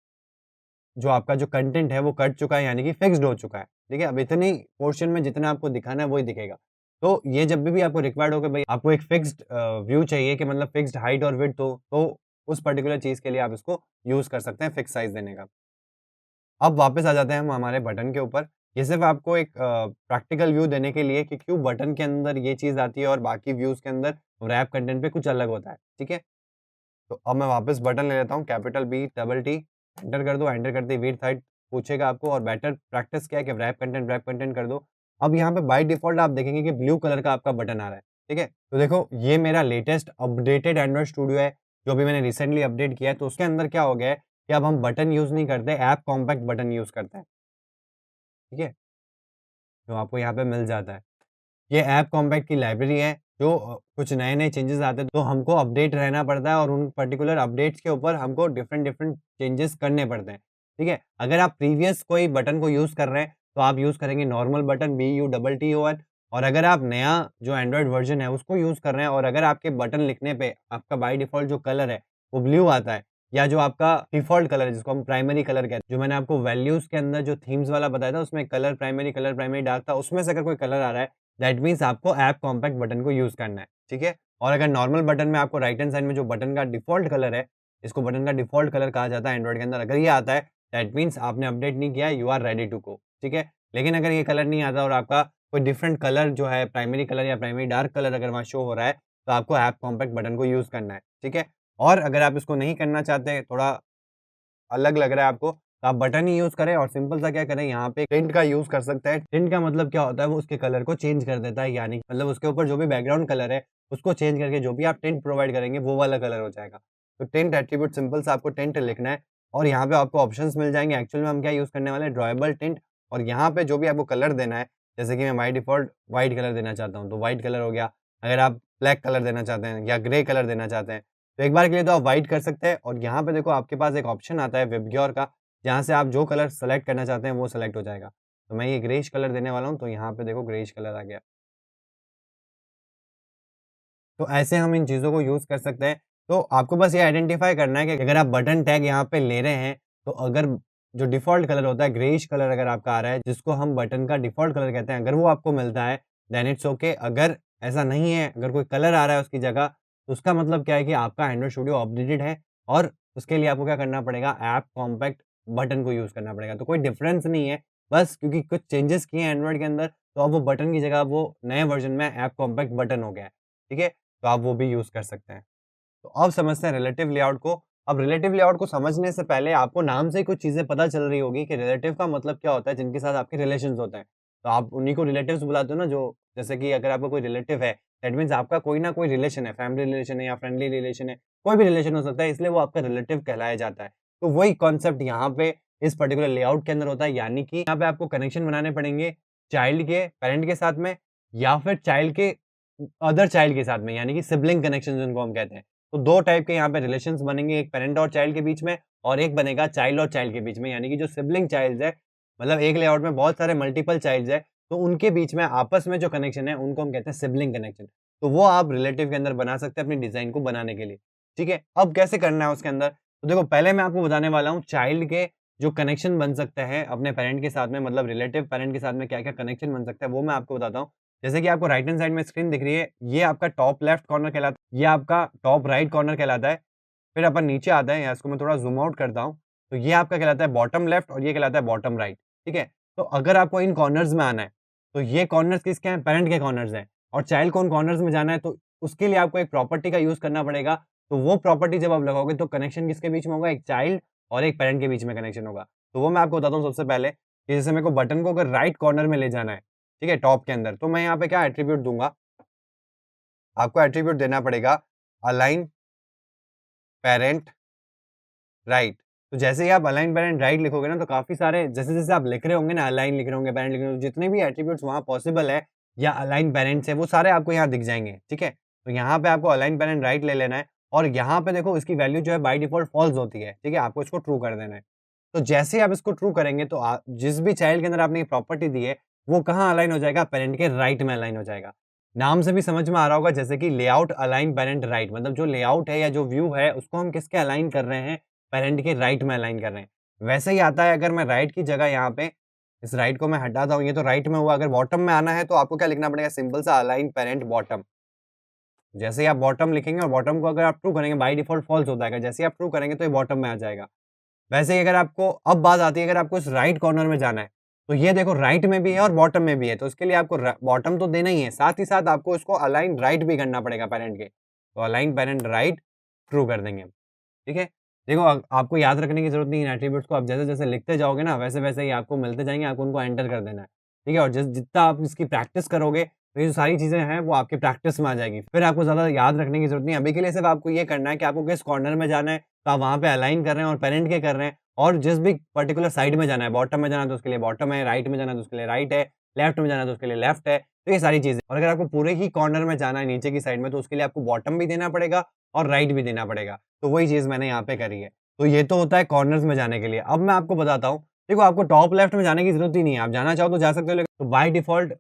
जो आपका जो कंटेंट है वो कट चुका है यानी कि फिक्स्ड हो चुका है। ठीक है? अब इतनी पोर्शन में जितना आपको दिखाना है वही दिखेगा। तो ये जब भी आपको रिक्वायर्ड हो कि भई आपको एक फिक्स्ड व्यू चाहिए कि मतलब फिक्स्ड हाइट और विड्थ हो, तो उस पर्टिकुलर चीज़ के लिए आप इसको यूज़ कर सकते हैं फिक्स साइज़ देने का। अब वापस आ जाते हैं हम हमारे बटन के ऊपर। ये सिर्फ़ आपको एक प्रैक्टिकल व्यू देने के लिए कि क्यों बटन के अंदर ये चीज़ आती है और बाकी व्यूज़ के अंदर रैप कंटेंट पे कुछ अलग होता है। ठीक है? तो अब मैं वापस बटन ले लेता हूँ capital B double T, enter कर दो, एंटर करते ही विड्थ हाइट पूछेगा आपको और बेटर प्रैक्टिस क्या है कि रैप कंटेंट कर दो। अब यहाँ पे बाय डिफ़ॉल्ट आप देखेंगे कि ब्लू कलर का आपका बटन आ रहा है, ठीक है? तो देखो ये मेरा लेटेस्ट अपडेटेड एंड्रॉइड स्टूडियो है, जो अभी मैंने रिसेंटली अपडेट किया है, तो उसके अंदर क्या हो गया है कि अब हम बटन यूज़ नहीं करते, ऐप कॉम्पैक्ट बटन यूज़ करते हैं, ठीक है? जो आपको यहाँ पे मिल जाता है। ये ऐप कॉम्पैक्ट की लाइब्रेरी है, जो कुछ नए-नए चेंजेज़ आते हैं तो हमको अपडेट रहना पड़ता है और उन पर्टिकुलर अपडेट्स के ऊपर हमको डिफरेंट चेंजेज़ करने पड़ते हैं, ठीक है? अगर आप प्रीवियस कोई बटन को यूज़ कर रहे हैं, तो आप यूज़ करेंगे नॉर्मल बटन BUTTON और अगर आप नया जो एंड्रॉइड वर्ज़न है उसको यूज़ कर रहे हैं और अगर आपके बटन लिखने पे आपका बाय डिफ़ॉल्ट जो कलर है, वो ब्लू आता है या जो आपका डिफ़ॉल्ट कलर है जिसको हम प्राइमरी कलर कहते हैं, जो मैंने आपको वैल्यूज़ के अंदर जो थीम्स वाला बताया था उसमें कलर प्राइमरी डार्क था, उसमें से अगर कोई कलर आ रहा है दैट मीन्स आपको ऐप कॉम्पैक्ट बटन को यूज़ करना है, ठीक है? और अगर नॉर्मल बटन में आपको राइट हैंड साइड में जो बटन का डिफ़ॉल्ट कलर है, इसको बटन का डिफ़ॉल्ट कलर कहा जाता है एंड्रॉइड के अंदर, अगर ये आता है दैट मीन्स आपने अपडेट नहीं किया है, you are ready to go, ठीक है? लेकिन अगर ये कलर नहीं आता और आपका कोई डिफरेंट कलर जो है प्राइमरी कलर या प्राइमरी डार्क कलर अगर वहाँ शो हो रहा है, तो आपको ऐप कॉम्पैक्ट बटन को यूज़ करना है, ठीक है? और अगर आप इसको नहीं करना चाहते, थोड़ा अलग लग रहा है आपको, तो आप बटन ही यूज़ करें और सिंपल सा क्या करें, यहाँ पे टिंट का यूज़ कर सकते हैं। टिंट का मतलब क्या होता है, वो उसके कलर को चेंज कर देता है, यानी मतलब उसके ऊपर जो भी बैकग्राउंड कलर है, उसको चेंज करके जो भी आप टिंट प्रोवाइड करेंगे, वो वाला कलर हो जाएगा। तो टिंट एट्रीब्यूट सिंपल सा आपको टिंट लिखना है और यहाँ पे आपको ऑप्शंस मिल जाएँगे। एक्चुअल में हम क्या यूज़ करने वाले हैं, ड्रॉएबल टिंट, और यहाँ पे जो भी आपको कलर देना है, जैसे कि मैं बाय डिफ़ॉल्ट व्हाइट कलर देना चाहता हूँ, तो व्हाइट कलर हो गया। अगर आप ब्लैक कलर देना चाहते हैं या ग्रे कलर देना चाहते हैं, तो एक बार के लिए तो आप व्हाइट कर सकते हैं और यहाँ पे देखो आपके पास एक ऑप्शन आता है विबग्योर का, जहाँ से आप जो कलर सेलेक्ट करना चाहते हैं वो सेलेक्ट हो जाएगा। तो मैं ये ग्रेइश कलर देने वाला हूँ, तो यहाँ पे देखो ग्रेइश कलर आ गया। तो ऐसे हम इन चीज़ों को यूज़ कर सकते हैं। तो आपको बस ये आइडेंटिफ़ाई करना है कि अगर आप बटन टैग यहाँ पे ले रहे हैं, तो अगर जो डिफ़ॉल्ट कलर होता है ग्रेइश कलर अगर आपका आ रहा है, जिसको हम बटन का डिफ़ॉल्ट कलर कहते हैं, अगर वो आपको मिलता है देन इट्स ओके। अगर ऐसा नहीं है, अगर कोई कलर आ रहा है उसकी जगह, तो उसका मतलब क्या है कि आपका एंड्रॉइड स्टूडियो अपडेटेड है और उसके लिए आपको क्या करना पड़ेगा, ऐप कॉम्पैक्ट बटन को यूज़ करना पड़ेगा। तो कोई डिफ़रेंस नहीं है, बस क्योंकि कुछ चेंजेज़ किए हैं एंड्रॉइड के अंदर, तो अब वो बटन की जगह वो नए वर्ज़न में ऐप कॉम्पैक्ट बटन हो गया है। ठीक है? तो आप वो भी यूज़ कर सकते हैं। तो अब समझते हैं रिलेटिव लेआउट को। अब रिलेटिव लेआउट को समझने से पहले आपको नाम से ही कुछ चीज़ें पता चल रही होगी कि रिलेटिव का मतलब क्या होता है, जिनके साथ आपके रिलेशंस होते हैं। तो आप उन्हीं को रिलेटिव्स बुलाते हो ना, जो जैसे कि अगर आपका कोई रिलेटिव है, दैट मीन्स आपका कोई ना कोई रिलेशन है, फैमिली रिलेशन है या फ्रेंडली रिलेशन है, कोई भी रिलेशन हो सकता है, इसलिए वो आपका रिलेटिव कहलाया जाता है। तो वही कॉन्सेप्ट यहाँ पे इस पर्टिकुलर लेआउट के अंदर होता है, यानी कि यहाँ पे आपको कनेक्शन बनाने पड़ेंगे चाइल्ड के पेरेंट के साथ में या फिर चाइल्ड के अदर चाइल्ड के साथ में, यानी कि सिबलिंग कनेक्शन जिनको हम कहते हैं। तो 2 टाइप के यहाँ पे रिलेशंस बनेंगे, एक पैरेंट और चाइल्ड के बीच में और एक बनेगा चाइल्ड और चाइल्ड के बीच में, यानी कि जो सिबलिंग चाइल्ड्स है, मतलब एक लेआउट में बहुत सारे मल्टीपल चाइल्ड्स है, तो उनके बीच में आपस में जो कनेक्शन है, उनको हम कहते हैं सिबलिंग कनेक्शन। तो वो आप रिलेटिव के अंदर बना सकते हैं अपनी डिज़ाइन को बनाने के लिए, ठीक है? अब कैसे करना है उसके अंदर? तो देखो पहले मैं आपको बताने वाला हूँ चाइल्ड के जो कनेक्शन बन सकते हैं अपने पेरेंट के साथ में, मतलब रिलेटिव पेरेंट के साथ में क्या-क्या कनेक्शन बन सकता है, वो मैं आपको बताता हूँ। जैसे कि आपको राइट हैंड साइड में स्क्रीन दिख रही है, ये आपका टॉप लेफ्ट कॉर्नर कहलाता है, ये आपका टॉप राइट कॉर्नर कहलाता है। फिर अपन नीचे आते हैं, यहाँ इसको मैं थोड़ा ज़ूम आउट करता हूँ, तो ये आपका कहलाता है बॉटम लेफ्ट और ये कहलाता है बॉटम राइट, ठीक है? तो अगर आपको इन कॉर्नर्स में आना है, तो ये कॉर्नर्स किसके हैं? पेरेंट के कॉर्नर्स हैं और चाइल्ड को उन कॉर्नर्स में जाना है, तो उसके लिए आपको एक प्रॉपर्टी का यूज़ करना पड़ेगा। तो वो प्रॉपर्टी जब आप लगाओगे, तो कनेक्शन किसके बीच में होगा? एक चाइल्ड और एक पेरेंट के बीच में कनेक्शन होगा। तो वो मैं आपको बताता हूँ सबसे पहले कि जैसे मेरे को बटन को अगर राइट कॉर्नर में ले जाना है, ठीक है? टॉप के अंदर, तो मैं यहाँ पे क्या एट्रिब्यूट दूँगा, आपको एट्रिब्यूट देना पड़ेगा अलाइन पैरेंट राइट। तो जैसे ही आप अलाइन पैरेंट राइट लिखोगे ना, तो काफ़ी सारे जैसे-जैसे आप लिख रहे होंगे ना, अलाइन लिख रहे होंगे, पैरेंट लिख रहे होंगे, जितने भी एट्रिब्यूट्स वहाँ पॉसिबल है या अलाइन पैरेंट्स है, वो सारे आपको यहाँ दिख जाएँगे, ठीक है? तो यहाँ पे आपको अलाइन पैरेंट राइट ले लेना है और यहाँ पे देखो इसकी वैल्यू जो है बाय डिफ़ॉल्ट फ़ॉल्स होती है, ठीक है? आपको इसको ट्रू कर देना है। तो जैसे ही आप इसको ट्रू करेंगे, तो जिस भी चाइल्ड के अंदर आपने ये प्रॉपर्टी दी है, वो कहाँ अलाइन हो जाएगा? पैरेंट के राइट में अलाइन हो जाएगा। नाम से भी समझ में आ रहा होगा, जैसे कि लेआउट अलाइन पैरेंट राइट, मतलब जो लेआउट है या जो व्यू है, उसको हम किसके अलाइन कर रहे हैं? पैरेंट के राइट में अलाइन कर रहे हैं। वैसे ही आता है अगर मैं राइट की जगह यहाँ पे इस राइट को मैं हटाता हूँ, ये तो राइट में हुआ, अगर बॉटम में आना है तो आपको क्या लिखना पड़ेगा? सिंपल सा अलाइन पैरेंट बॉटम। जैसे ही आप बॉटम लिखेंगे और बॉटम को अगर आप ट्रू करेंगे, बाय डिफ़ॉल्ट फ़ॉल्स होता है, जैसे ही आप ट्रू करेंगे तो ये बॉटम में आ जाएगा। वैसे ही अगर आपको अब बात आती है, अगर आपको इस राइट कॉर्नर में जाना है, तो ये देखो राइट में भी है और बॉटम में भी है, तो इसके लिए आपको बॉटम तो देना ही है, साथ ही साथ आपको इसको अलाइन राइट भी करना पड़ेगा पैरेंट के। तो अलाइन पैरेंट राइट ट्रू कर देंगे, ठीक है? देखो आपको याद रखने की ज़रूरत नहीं है इन एट्रिब्यूट्स को, आप जैसे-जैसे लिखते जाओगे ना, वैसे-वैसे ही आपको मिलते जाएँगे, आपको उनको एंटर कर देना है, ठीक है? और जितना आप इसकी प्रैक्टिस करोगे, तो ये जो सारी चीज़ें हैं, वो आपकी प्रैक्टिस में आ जाएगी। फिर आपको ज़्यादा याद रखने की ज़रूरत नहीं है, अभी के लिए सिर्फ़ आपको ये करना है कि आपको किस कॉर्नर में जाना है, तो आप वहाँ पे अलाइन कर रहे हैं और पेरेंट के कर रहे हैं और जिस भी पर्टिकुलर साइड में जाना है, बॉटम में जाना है तो उसके लिए बॉटम है, राइट में जाना है तो उसके लिए राइट है, लेफ्ट में जाना है तो उसके लिए लेफ्ट है, तो ये सारी चीज़ें। और अगर आपको पूरे ही कॉर्नर में जाना है नीचे की साइड में, तो उसके लिए आपको बॉटम भी देना पड़ेगा और राइट भी देना पड़ेगा। तो वही चीज़ मैंने यहाँ पे करी है। तो ये तो होता है कॉर्नर्स में जाने के लिए। अब मैं आपको बताता हूँ, देखो आपको टॉप लेफ्ट में जाने की ज़रूरत ही नहीं है, आप जाना चाहो तो जा सकते हो, लेकिन तो बाय डिफ़ॉल्ट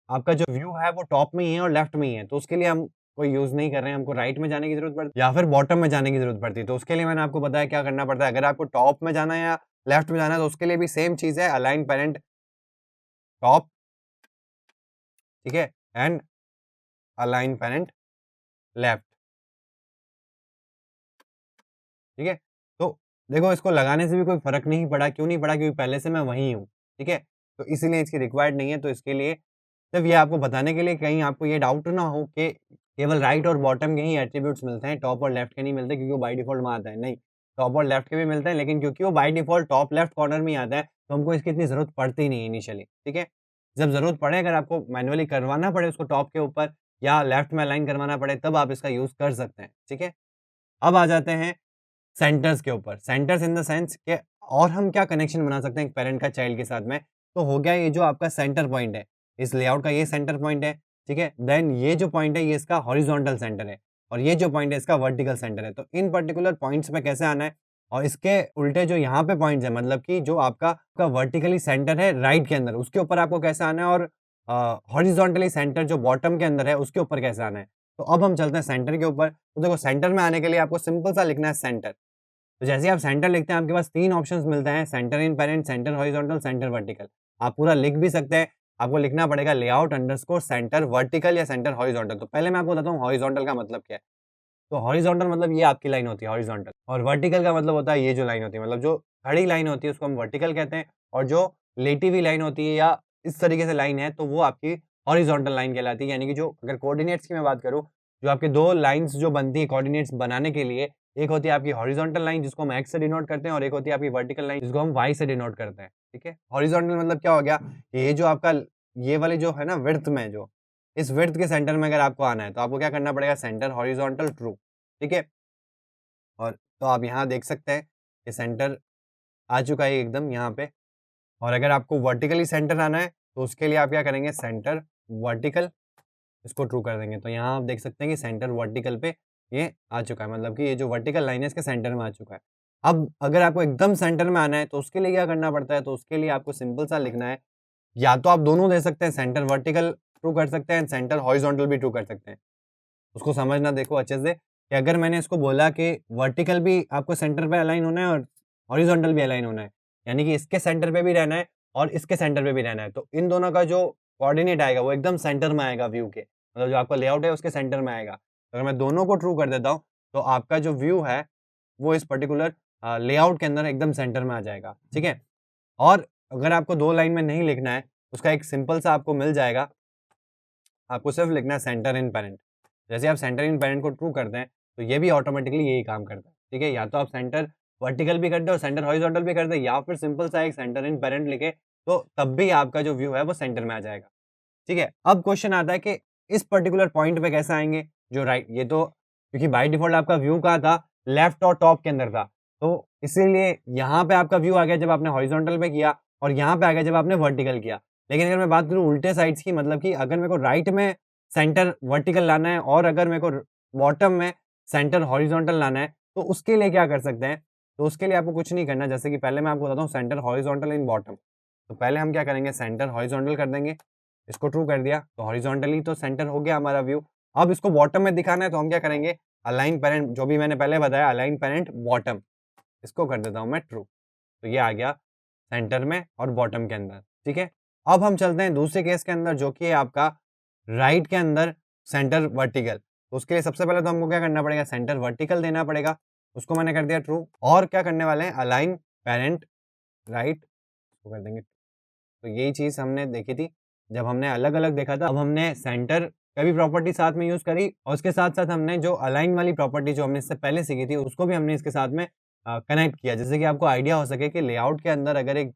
आपका जो व्यू है वो टॉप में ही है और लेफ्ट में ही है, तो उसके लिए हम कोई यूज़ नहीं कर रहे हैं, हमको राइट में जाने की ज़रूरत पड़ती है या फिर बॉटम में जाने की ज़रूरत पड़ती है। तो उसके लिए मैंने आपको बताया क्या करना पड़ता है। अगर आपको टॉप में जाना है या लेफ्ट में जाना है, तो उसके लिए भी सेम चीज़ है, अलाइन पैरेंट टॉप, ठीक है? एंड अलाइन पैरेंट लेफ्ट, ठीक है? तो देखो इसको लगाने से भी कोई फ़र्क नहीं पड़ा, क्यों नहीं पड़ा? क्योंकि पहले से मैं वहीं हूँ, ठीक है? तो इसीलिए इसकी रिक्वायर्ड नहीं है, तो इसके लिए सिर्फ ये आपको बताने के लिए कहीं आपको ये डाउट ना हो कि केवल राइट और बॉटम के ही एट्रीब्यूट्स मिलते हैं, टॉप और लेफ्ट के नहीं मिलते क्योंकि वो बाय डिफ़ॉल्ट वहाँ आता है। नहीं, टॉप और लेफ्ट के भी मिलते हैं लेकिन क्योंकि वो by default top left corner में ही आता है, तो हमको इसकी इतनी ज़रूरत पड़ती नहीं है इनिशियली, ठीक है? जब ज़रूरत पड़े अगर आपको मैनुअली करवाना पड़े उसको टॉप के ऊपर या लेफ्ट में अलाइन करवाना पड़े तब आप इसका यूज़ कर सकते हैं, ठीक है? अब आ जाते हैं सेंटर्स के ऊपर। सेंटर्स इन द सेंस कि और हम क्या कनेक्शन बना सकते हैं एक पैरेंट का चाइल्ड के साथ में? तो हो गया ये जो आपका सेंटर पॉइंट है, इस लेआउट का ये सेंटर पॉइंट है, ठीक है? देन ये जो पॉइंट है ये इसका हॉरिज़ॉन्टल सेंटर है और ये जो पॉइंट है इसका वर्टिकल सेंटर है। तो इन पर्टिकुलर पॉइंट्स पे कैसे आना है और इसके उल्टे जो यहाँ पे पॉइंट्स हैं मतलब कि जो आपका वर्टिकली सेंटर है राइट के अंदर, उसके ऊपर आपको कैसे आना है और हॉरिज़ॉन्टली सेंटर जो बॉटम के अंदर है उसके ऊपर कैसे आना है। तो अब हम चलते हैं सेंटर के ऊपर। तो देखो सेंटर में आने के लिए आपको सिंपल सा लिखना है सेंटर। तो जैसे ही आप सेंटर लिखते हैं आपके पास 3 ऑप्शंस मिलते हैं centre in parent, centre horizontal, centre vertical. आप पूरा लिख भी सकते हैं, आपको लिखना पड़ेगा लेआउट अंडरस्कोर सेंटर वर्टिकल या सेंटर हॉरिजॉन्टल। तो पहले मैं आपको बताता हूँ हॉरिजॉन्टल का मतलब क्या है। तो हॉरिजॉन्टल मतलब ये आपकी लाइन होती है हॉरिजॉन्टल और वर्टिकल का मतलब होता है ये जो लाइन होती है मतलब जो खड़ी लाइन होती है उसको हम वर्टिकल कहते हैं और जो लेटी हुई लाइन होती है या इस तरीके से लाइन है तो वो आपकी हॉरिजॉन्टल लाइन कहलाती है। यानी कि जो अगर कोऑर्डिनेट्स की मैं बात करूँ, जो आपके 2 लाइन्स जो बनती है कोऑर्डिनेट्स बनाने के लिए, एक होती है आपकी हॉरिजॉन्टल लाइन जिसको हम एक्स से डिनोट करते हैं और एक होती है आपकी वर्टिकल लाइन जिसको हम वाई से डिनोट करते हैं, ठीक है? हॉरिजॉन्टल मतलब क्या हो गया? ये जो आपका ये वाली जो है ना विड्थ में जो, इस विड्थ के सेंटर में अगर आपको आना है तो आपको क्या करना पड़ेगा? सेंटर हॉरिजॉन्टल ट्रू, ठीक है? और तो आप यहाँ देख सकते हैं कि सेंटर आ चुका है एकदम यहाँ पे और अगर आपको वर्टिकली सेंटर आना है तो उसके लिए आप क्या करेंगे? सेंटर वर्टिकल, इसको ट्रू कर देंगे। तो यहाँ आप देख सकते हैं कि सेंटर वर्टिकल पे ये आ चुका है मतलब कि ये जो वर्टिकल लाइन है इसके सेंटर में आ चुका है। अब अगर आपको एकदम सेंटर में आना है तो उसके लिए क्या करना पड़ता है? तो उसके लिए आपको सिंपल सा लिखना है, या तो आप दोनों दे सकते हैं, सेंटर वर्टिकल ट्रू कर सकते हैं, सेंटर हॉरिजॉन्टल भी ट्रू कर सकते हैं। उसको समझना देखो अच्छे से कि अगर मैंने इसको बोला कि वर्टिकल भी आपको सेंटर पे अलाइन होना है और हॉरिजॉन्टल भी अलाइन होना है, यानी कि इसके सेंटर पे भी रहना है और इसके सेंटर पे भी रहना है, तो इन दोनों का जो कोऑर्डिनेट आएगा वो एकदम सेंटर में आएगा व्यू के, मतलब जो आपका लेआउट है उसके सेंटर में आएगा। तो अगर मैं दोनों को ट्रू कर देता हूँ, तो आपका जो व्यू है वो इस पर्टिकुलर लेआउट के अंदर एकदम सेंटर में आ जाएगा, ठीक है? और अगर आपको 2 लाइन में नहीं लिखना है, उसका एक सिंपल सा आपको मिल जाएगा, आपको सिर्फ लिखना है सेंटर इन पैरेंट। जैसे आप सेंटर इन पैरेंट को ट्रू करते हैं, तो ये भी ऑटोमेटिकली यही काम करता है, ठीक है? या तो आप सेंटर वर्टिकल भी कर दें और सेंटर हॉरिजॉन्टल भी कर दें या फिर सिंपल सा एक सेंटर इन पैरेंट लिखें, तो तब भी आपका जो व्यू है वो सेंटर में आ जाएगा, ठीक है? अब क्वेश्चन आता है कि इस पर्टिकुलर पॉइंट पे कैसे आएँगे? जो राइट ये तो क्योंकि बाय डिफ़ॉल्ट आपका व्यू कहाँ था? लेफ्ट और टॉप के अंदर था। तो इसीलिए यहाँ पे आपका व्यू आ गया जब आपने हॉरिजॉन्टल पे किया और यहाँ पे आ गया जब आपने वर्टिकल किया। लेकिन अगर मैं बात करूँ उल्टे साइड्स की, मतलब कि अगर मेरे को राइट में सेंटर वर्टिकल लाना है और अगर मेरे को बॉटम में सेंटर हॉरिजॉन्टल लाना है, तो उसके लिए क्या कर सकते हैं? तो उसके लिए आपको कुछ नहीं करना, जैसे कि पहले मैं आपको बताता हूँ सेंटर हॉरिजॉन्टल इन बॉटम। तो पहले हम क्या करेंगे? सेंटर हॉरिजॉन्टल कर देंगे, इसको ट्रू कर दिया, तो हॉरिजॉन्टली तो सेंटर हो गया हमारा व्यू। अब इसको बॉटम में दिखाना है तो हम क्या करेंगे? अलाइन पैरेंट, जो भी मैंने पहले बताया अलाइन पैरेंट बॉटम, इसको कर देता हूँ मैं ट्रू। तो ये आ गया सेंटर में और बॉटम के अंदर, ठीक है? अब हम चलते हैं दूसरे केस के अंदर जो कि है आपका राइट के अंदर सेंटर वर्टिकल। तो उसके लिए सबसे पहले तो हमको क्या करना पड़ेगा? सेंटर वर्टिकल देना पड़ेगा, उसको मैंने कर दिया ट्रू। और क्या करने वाले हैं? अलाइन पैरेंट राइट, इसको कर देंगे। तो यही चीज़ हमने देखी थी, जब हमने अलग-अलग देखा था। अब हमने सेंटर का भी प्रॉपर्टी साथ में यूज़ करी और उसके साथ-साथ हमने जो अलाइन वाली प्रॉपर्टी जो हमने इससे पहले सीखी थी, उसको भी हमने इसके साथ में कनेक्ट किया। जिससे कि आपको आइडिया हो सके कि लेआउट के अंदर अगर एक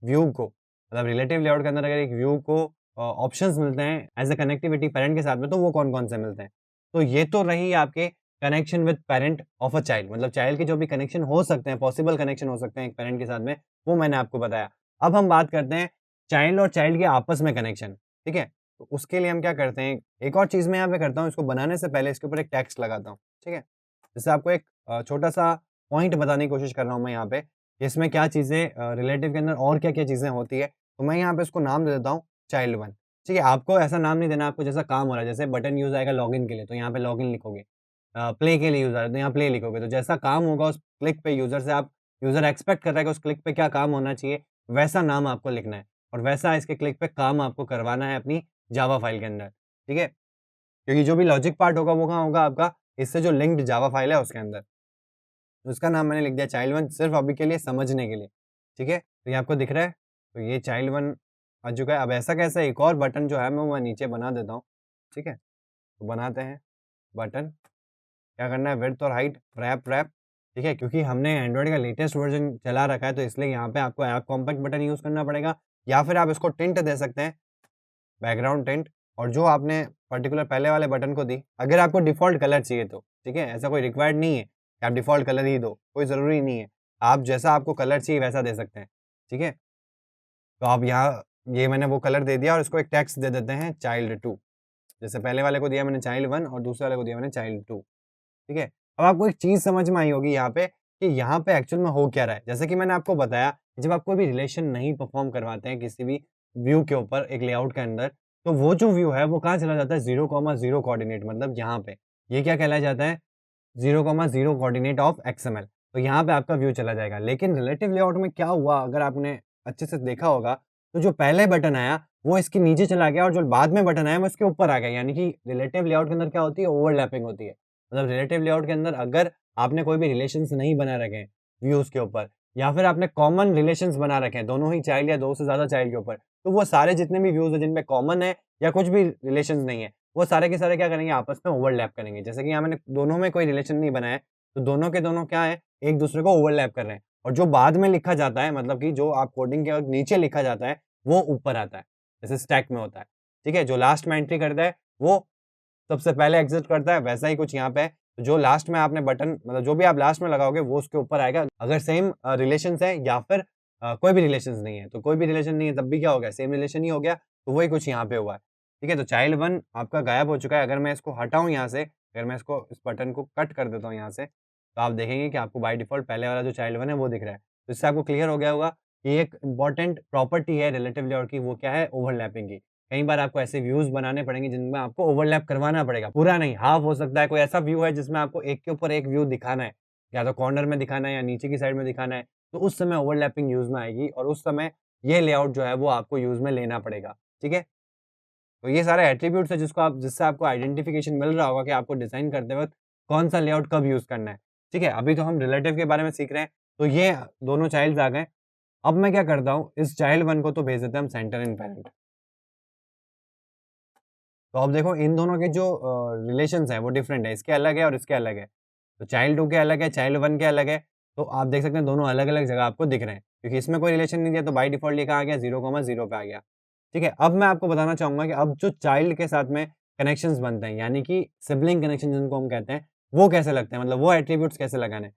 व्यू को, मतलब रिलेटिव लेआउट के अंदर अगर एक व्यू को ऑप्शंस मिलते हैं एज़ अ कनेक्टिविटी पैरेंट के साथ में, तो वो कौन-कौन से मिलते हैं। तो ये तो रही आपके connection with parent of a child, मतलब चाइल्ड के जो भी कनेक्शन हो सकते हैं, पॉसिबल कनेक्शन हो सकते हैं एक पैरेंट के साथ में, वो मैंने आपको बताया। अब हम बात करते हैं चाइल्ड और चाइल्ड के आपस में कनेक्शन, ठीक है? तो उसके लिए हम क्या करते हैं, एक और चीज़ मैं यहाँ पे करता हूँ, इसको बनाने से पहले इसके ऊपर एक टेक्स्ट लगाता हूँ, ठीक है? जैसे आपको एक छोटा-सा पॉइंट बताने की कोशिश कर रहा हूँ मैं यहाँ पे, कि इसमें क्या चीज़ें रिलेटिव के अंदर और क्या-क्या चीज़ें होती है। तो मैं यहाँ पे इसको नाम दे देता हूँ चाइल्ड 1, ठीक है? आपको ऐसा नाम नहीं देना, आपको जैसा काम हो रहा है, जैसे बटन यूज़ आएगा लॉगिन के लिए, तो यहाँ पे लॉगिन लिखोगे। प्ले के लिए यूज़ आ रहा है, तो यहाँ प्ले लिखोगे। तो जैसा काम होगा उस क्लिक पे यूज़र से, आप यूज़र एक्सपेक्ट कर रहा है कि उस क्लिक पे क्या काम होना चाहिए, वैसा नाम आपको लिखना है और वैसा इसके क्लिक पे काम आपको करवाना है अपनी जावा फाइल के अंदर, ठीक है? क्योंकि जो भी लॉजिक पार्ट होगा वो कहाँ होगा आपका, इससे जो लिंक्ड जावा फाइल है उसके अंदर। तो उसका नाम मैंने लिख दिया चाइल्ड 1 सिर्फ़ अभी के लिए समझने के लिए, ठीक है? तो ये आपको दिख रहा है? तो ये चाइल्ड 1 आ चुका है। अब ऐसा कैसा एक और बटन जो है मैं नीचे बना देता हूँ, ठीक है? तो बनाते हैं बटन, क्या करना है विड्थ और हाइट रैप, ठीक है? क्योंकि हमने एंड्रॉइड का लेटेस्ट वर्ज़न चला रखा है तो इसलिए यहाँ पे आपको ऐप कॉम्पैक्ट बटन यूज़ करना पड़ेगा या फिर आप इसको टिंट दे सकते हैं, बैकग्राउंड टिंट और जो आपने पर्टिकुलर पहले वाले बटन को दी, अगर आपको डिफ़ॉल्ट कलर चाहिए तो, ठीक है? ऐसा कोई रिक्वायर्ड नहीं है कि आप डिफ़ॉल्ट कलर ही दो, कोई ज़रूरी नहीं है। आप जैसा आपको कलर चाहिए वैसा दे सकते हैं, ठीक है? तो आप यहाँ ये मैंने वो कलर दे दिया और इसको एक टेक्स्ट दे देते हैं चाइल्ड 2 जैसे पहले वाले को दिया मैंने चाइल्ड 1 और दूसरे वाले को दिया मैंने चाइल्ड 2 ठीक है? अब आपको एक चीज़ समझ में आई होगी यहाँ पे कि यहाँ पे एक्चुअल में हो क्या रहा है। जैसे कि मैंने आपको बताया कि जब आप कोई भी रिलेशन नहीं परफ़ॉर्म करवाते हैं किसी भी व्यू के ऊपर एक लेआउट के अंदर, तो वो जो व्यू है वो कहाँ चला जाता है 0,0 कोऑर्डिनेट मतलब यहाँ पे। ये क्या कहलाया जाता है 0,0 कोऑर्डिनेट ऑफ एक्सएमएल तो यहाँ पे आपका व्यू चला जाएगा। लेकिन रिलेटिव लेआउट में क्या हुआ अगर आपने अच्छे से देखा होगा, तो जो पहले बटन आया वो इसके नीचे चला गया और जो बाद में बटन आया वो इसके ऊपर आ गया। यानी कि रिलेटिव लेआउट के अंदर क्या होती है ओवरलैपिंग होती है। मतलब रिलेटिव लेआउट के अंदर अगर आपने कोई भी रिलेशंस नहीं बना रखे हैं व्यूज़ के ऊपर या फिर आपने कॉमन रिलेशंस बना रखे हैं दोनों ही चाइल्ड या 2 से ज़्यादा चाइल्ड के ऊपर, तो वो सारे जितने भी व्यूज़ हैं जिनमें कॉमन है या कुछ भी रिलेशंस नहीं है, वो सारे के सारे क्या करेंगे आपस में ओवरलैप करेंगे। जैसे कि यहाँ मैंने दोनों में कोई रिलेशन नहीं बनाया है, तो दोनों के दोनों क्या है एक दूसरे को ओवरलैप कर रहे हैं और जो बाद में लिखा जाता है मतलब कि जो आप कोडिंग के वक़्त नीचे लिखा जाता है, वो ऊपर आता है। जैसे स्टैक में होता है, ठीक है? जो लास्ट में एंट्री करता है, वो सबसे पहले एग्ज़िट करता है, वैसा ही कुछ यहाँ पे है। तो जो लास्ट में आपने बटन मतलब जो भी आप लास्ट में लगाओगे वो उसके ऊपर आएगा। अगर सेम रिलेशंस है या फिर कोई भी रिलेशंस नहीं है, तो कोई भी रिलेशन नहीं है तब भी क्या हो गया सेम रिलेशन ही हो गया, तो वही कुछ यहाँ पे हुआ है। ठीक है? तो चाइल्ड 1 आपका गायब हो चुका है। अगर मैं इसको हटाऊँ यहाँ से, अगर मैं इसको इस बटन को कट कर देता हूँ यहाँ से, तो आप देखेंगे कि आपको बाय डिफ़ॉल्ट पहले वाला जो चाइल्ड 1 है वो दिख रहा है। तो इससे आपको क्लियर हो गया होगा कि एक इम्पोर्टेंट प्रॉपर्टी है रिलेटिव लेआउट की वो क्या है ओवरलैपिंग की। कई बार आपको ऐसे व्यूज़ बनाने पड़ेंगे जिनमें आपको ओवरलैप करवाना पड़ेगा। पूरा नहीं, हाफ़ हो सकता है, कोई ऐसा व्यू है जिसमें आपको एक के ऊपर एक व्यू दिखाना है, या तो कॉर्नर में दिखाना है या नीचे की साइड में दिखाना है, तो उस समय ओवरलैपिंग यूज़ में आएगी और उस समय ये लेआउट जो है वो आपको यूज़ में लेना पड़ेगा, ठीक है? तो ये सारे एट्रिब्यूट्स हैं जिससे आपको आइडेंटिफिकेशन मिल रहा होगा कि आपको डिज़ाइन करते वक़्त कौन-सा लेआउट कब यूज़ करना है, ठीक है? अभी तो हम रिलेटिव के बारे में सीख रहे हैं, तो ये दोनों चाइल्ड्स आ गए। अब मैं क्या करता हूँ, इस चाइल्ड 1 को तो भेज देते हैं हम सेंटर इन पैरेंट। तो अब देखो इन दोनों के जो रिलेशंस हैं वो डिफरेंट है, इसके अलग है और इसके अलग है। तो चाइल्ड 2 के अलग है, चाइल्ड 1 के अलग है, तो आप देख सकते हैं दोनों अलग-अलग जगह आपको दिख रहे हैं। क्योंकि इसमें कोई रिलेशन नहीं दिया तो बाय डिफ़ॉल्ट ये कहाँ आ गया 0,0 पे आ गया। ठीक है? अब मैं आपको बताना चाहूँगा कि अब जो चाइल्ड के साथ में कनेक्शंस बनते हैं, यानी कि सिबलिंग कनेक्शन जिनको हम कहते हैं, वो कैसे लगते हैं? मतलब वो एट्रिब्यूट्स कैसे लगाने हैं?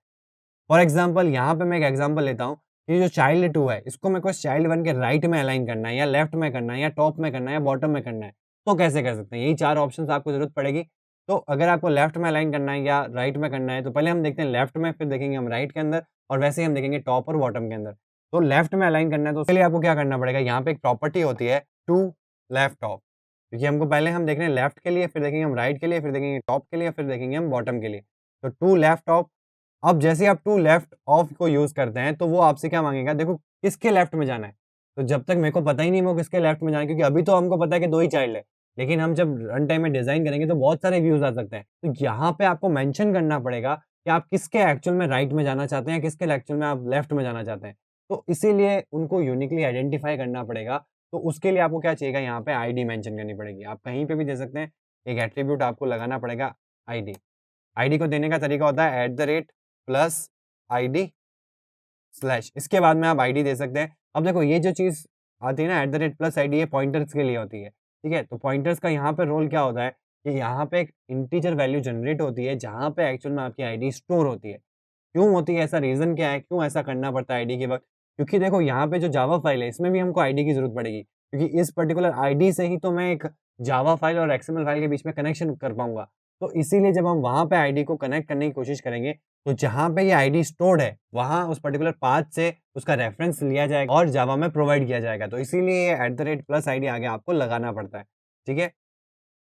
फॉर एग्ज़ाम्पल यहाँ पे मैं एक एग्ज़ाम्पल लेता हूँ, कि जो चाइल्ड 2 है, इसको मेरे को चाइल्ड 1 के राइट में अलाइन करना है या लेफ्ट में करना है या टॉप में करना है या बॉटम में करना है। तो कैसे कर सकते हैं? यही 4 ऑप्शंस आपको ज़रूरत पड़ेगी। तो अगर आपको लेफ्ट में अलाइन करना है या राइट में करना है, तो पहले हम देखते हैं लेफ्ट में, फिर देखेंगे हम राइट के अंदर और वैसे ही हम देखेंगे टॉप और बॉटम के अंदर। तो लेफ्ट में अलाइन करना है तो उसके लिए आपको क्या करना पड़ेगा? यहाँ पे एक प्रॉपर्टी होती है टू लेफ्ट ऑफ क्योंकि हमको पहले हम देख रहे हैं लेफ्ट के लिए, फिर देखेंगे हम राइट के लिए, फिर देखेंगे टॉप के लिए, फिर देखेंगे हम बॉटम के लिए। तो टू लेफ्ट ऑफ अब जैसे ही आप टू लेफ्ट ऑफ को यूज़ करते हैं, तो वो आपसे क्या माँगेगा? देखो किसके लेफ्ट में जाना है? तो जब तक मेरे को पता ही नहीं वो किसके लेफ्ट में जाना है क्योंकि अभी तो हमको पता है कि 2 ही चाइल्ड है। लेकिन हम जब रन टाइम में डिज़ाइन करेंगे तो बहुत सारे व्यूज़ आ सकते हैं। तो यहाँ पे आपको मेंशन करना पड़ेगा कि आप किसके एक्चुअल में राइट में जाना चाहते हैं, किसके एक्चुअल में आप लेफ्ट में जाना चाहते हैं। तो इसीलिए उनको यूनिकली आइडेंटिफ़ाई करना पड़ेगा। तो उसके लिए आपको क्या चाहिएगा यहाँ पे आईडी मेंशन करनी पड़ेगी। आप कहीं पे भी दे सकते हैं, एक एट्रिब्यूट आपको लगाना पड़ेगा आईडी। आईडी को देने का तरीका होता है @ आईडी स्लैश इसके बाद में आप आईडी दे सकते हैं। अब देखो ये जो चीज़ आती है ना @+आईडी ये पॉइंटर्स के लिए होती है, ठीक है? तो पॉइंटर्स का यहाँ पे रोल क्या होता है कि यहाँ पे एक इंटीजर वैल्यू जनरेट होती है जहाँ पे एक्चुअल में आपकी आईडी स्टोर होती है। क्यों होती है ऐसा रीज़न क्या है? क्यों ऐसा करना पड़ता है आईडी के वक़्त? क्योंकि देखो यहाँ पे जो जावा फ़ाइल है इसमें भी हमको आईडी की ज़रूरत पड़ेगी क्योंकि इस पर्टिकुलर आईडी से ही तो मैं एक जावा फ़ाइल और एक्सएमएल फ़ाइल के बीच में कनेक्शन कर पाऊँगा। तो इसीलिए जब हम वहाँ पे आईडी को कनेक्ट करने की कोशिश करेंगे तो जहाँ पे ये आईडी स्टोर्ड है, वहाँ उस पर्टिकुलर पाथ से उसका रेफ़रेंस लिया जाएगा और जावा में प्रोवाइड किया जाएगा। तो इसीलिए ये @+आईडी आगे आपको लगाना पड़ता है, ठीक है?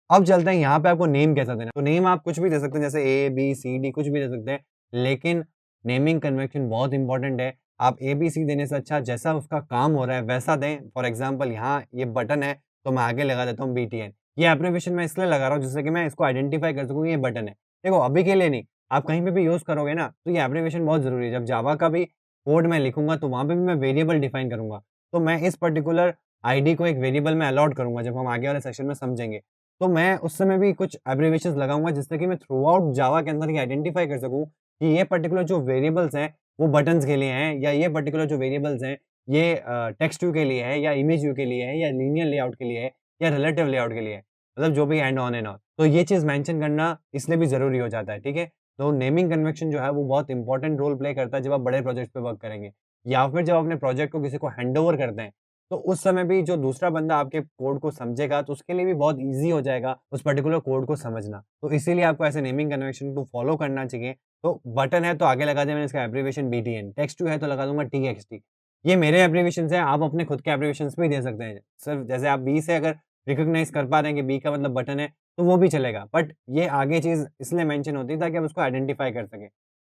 अब चलते हैं यहाँ पे आपको नेम कैसा देना है। तो नेम आप कुछ भी दे सकते हैं जैसे ए, बी, सी, डी कुछ भी दे सकते हैं। लेकिन नेमिंग कन्वेंशन बहुत इंपॉर्टेंट है। आप ए, बी, सी देने से अच्छा जैसा उसका काम हो रहा है वैसा दें। फॉर एग्ज़ाम्पल यहाँ ये बटन है तो मैं आगे लगा देता हूँ बीटीएन। ये एब्रिविएशन मैं इसलिए लगा रहा हूँ जिससे कि मैं इसको आइडेंटिफ़ाई कर सकूँ कि ये बटन है। देखो अभी के लिए नहीं, आप कहीं पे भी यूज़ करोगे ना तो ये एब्रिविएशन बहुत ज़रूरी है। जब जावा का भी कोड मैं लिखूँगा तो वहाँ पे भी मैं वेरिएबल डिफ़ाइन करूँगा। तो मैं इस पर्टिकुलर आईडी को एक वेरिएबल में अलॉट करूँगा, जब हम आगे वाले सेक्शन में समझेंगे, तो मैं उस समय भी कुछ एब्रिविएशंस लगाऊँगा जिससे कि मैं थ्रू आउट जावा के अंदर ये आइडेंटिफ़ाई कर सकूँ कि ये पर्टिकुलर जो वेरिएबल्स हैं, वो बटन्स के लिए हैं, या ये पर्टिकुलर जो वेरिएबल्स हैं, ये टेक्स्ट व्यू के लिए है, या इमेज व्यू के लिए है, या लीनियर लेआउट के लिए है, या रिलेटिव लेआउट के लिए है। मतलब जो भी एंड ऑन एंड ऑन। तो ये चीज़ मेंशन करना इसलिए भी ज़रूरी हो जाता है, ठीक है? तो नेमिंग कन्वेंशन जो है वो बहुत इंपॉर्टेंट रोल प्ले करता है जब आप बड़े प्रोजेक्ट पे वर्क करेंगे, या फिर जब अपने प्रोजेक्ट को किसी को हैंडओवर करते हैं, तो उस समय भी जो दूसरा बंदा आपके कोड को समझेगा, तो उसके लिए भी बहुत ईज़ी हो जाएगा उस पर्टिकुलर कोड को समझना। तो इसीलिए आपको ऐसे नेमिंग कन्वेंशन को फॉलो करना चाहिए। तो बटन है तो आगे लगा दिया मैंने इसका एब्रिविएशन बीटीएन, टेक्स्ट टू है तो लगा दूँगा टीएक्सटी। ये मेरे एब्रिविएशंस हैं, आप अपने खुद के एब्रिविएशंस भी दे सकते हैं। सिर्फ जैसे आप बी से अगर रिकॉग्नाइज़ कर पा रहे हैं कि बी का मतलब बटन है, तो वो भी चलेगा। बट ये आगे चीज़ इसलिए मेंशन होती है ताकि आप उसको आइडेंटिफ़ाई कर सकें।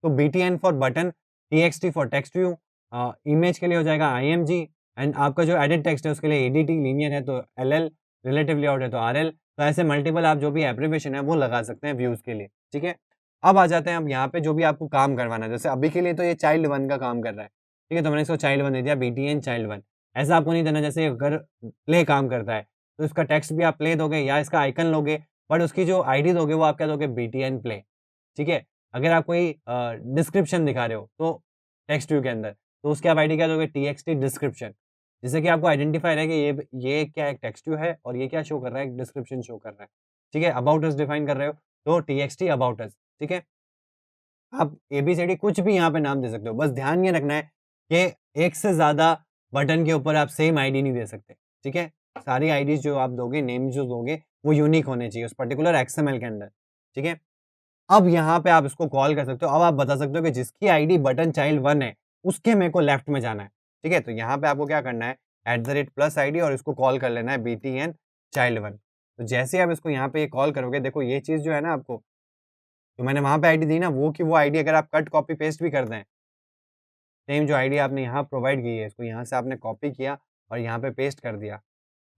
तो BTN for button, TXT for text view, image के लिए हो जाएगा आईएमजी, एंड आपका जो एडिट टेक्स्ट है उसके लिए एडीटी, लीनियर है तो एलएल, रिलेटिव लेआउट है तो आरएल। तो ऐसे मल्टीपल आप जो भी एब्रिविएशन है वो लगा सकते हैं व्यूज़ के लिए, ठीक है? अब आ जाते हैं अब यहाँ पे जो भी आपको काम करवाना है, जैसे अभी के लिए तो ये चाइल्ड 1 का काम कर रहा है, ठीक है? तो मैंने इसको चाइल्ड 1 दे दिया, बीटीएन चाइल्ड 1। ऐसा आपको नहीं देना जैसे अगर प्ले काम करता है, तो इसका टेक्स्ट भी आप प्ले दोगे या इसका आइकन लोगे, बट उसकी जो आईडी दोगे वो आप क्या दोगे, बीटीएन प्ले, ठीक है? अगर आप कोई डिस्क्रिप्शन दिखा रहे हो तो टेक्स्ट व्यू के अंदर, तो उसकी आप आईडी क्या दोगे, टीएक्सटी डिस्क्रिप्शन। जिससे कि आपको आइडेंटिफाई रहे कि ये क्या एक टेक्स्ट व्यू है और ये क्या शो कर रहा है, एक डिस्क्रिप्शन शो कर रहा है, ठीक है? अबाउट अस डिफाइन कर रहे हो तो टीएक्सटी अबाउट अस, ठीक है? आप एबीसीडी कुछ भी यहाँ पे नाम दे सकते हो, बस ध्यान ये रखना है कि एक से ज़्यादा बटन के ऊपर आप सेम आईडी नहीं दे सकते, ठीक है? सारी आईडीज़ जो आप दोगे, नेम्स जो दोगे, वो यूनिक होने चाहिए उस पर्टिकुलर एक्सएमएल के अंदर, ठीक है? अब यहाँ पे आप इसको कॉल कर सकते हो, अब आप बता सकते हो कि जिसकी आईडी बटन चाइल्ड 1 है, उसके मेरे को लेफ्ट में जाना है, ठीक है? तो यहाँ पे आपको क्या करना है, @+id और इसको कॉल कर लेना है बीटीएन चाइल्ड 1। तो जैसे ही आप इसको यहाँ पे ये कॉल करोगे, देखो ये चीज़ जो है ना आपको, जो मैंने वहाँ पे आईडी दी ना, वो की वो आईडी अगर आप कट, कॉपी, पेस्ट भी कर दें, सेम जो आईडी आपने यहाँ प्रोवाइड की है, इसको यहाँ से आपने कॉपी किया और यहाँ पे पेस्ट कर दिया,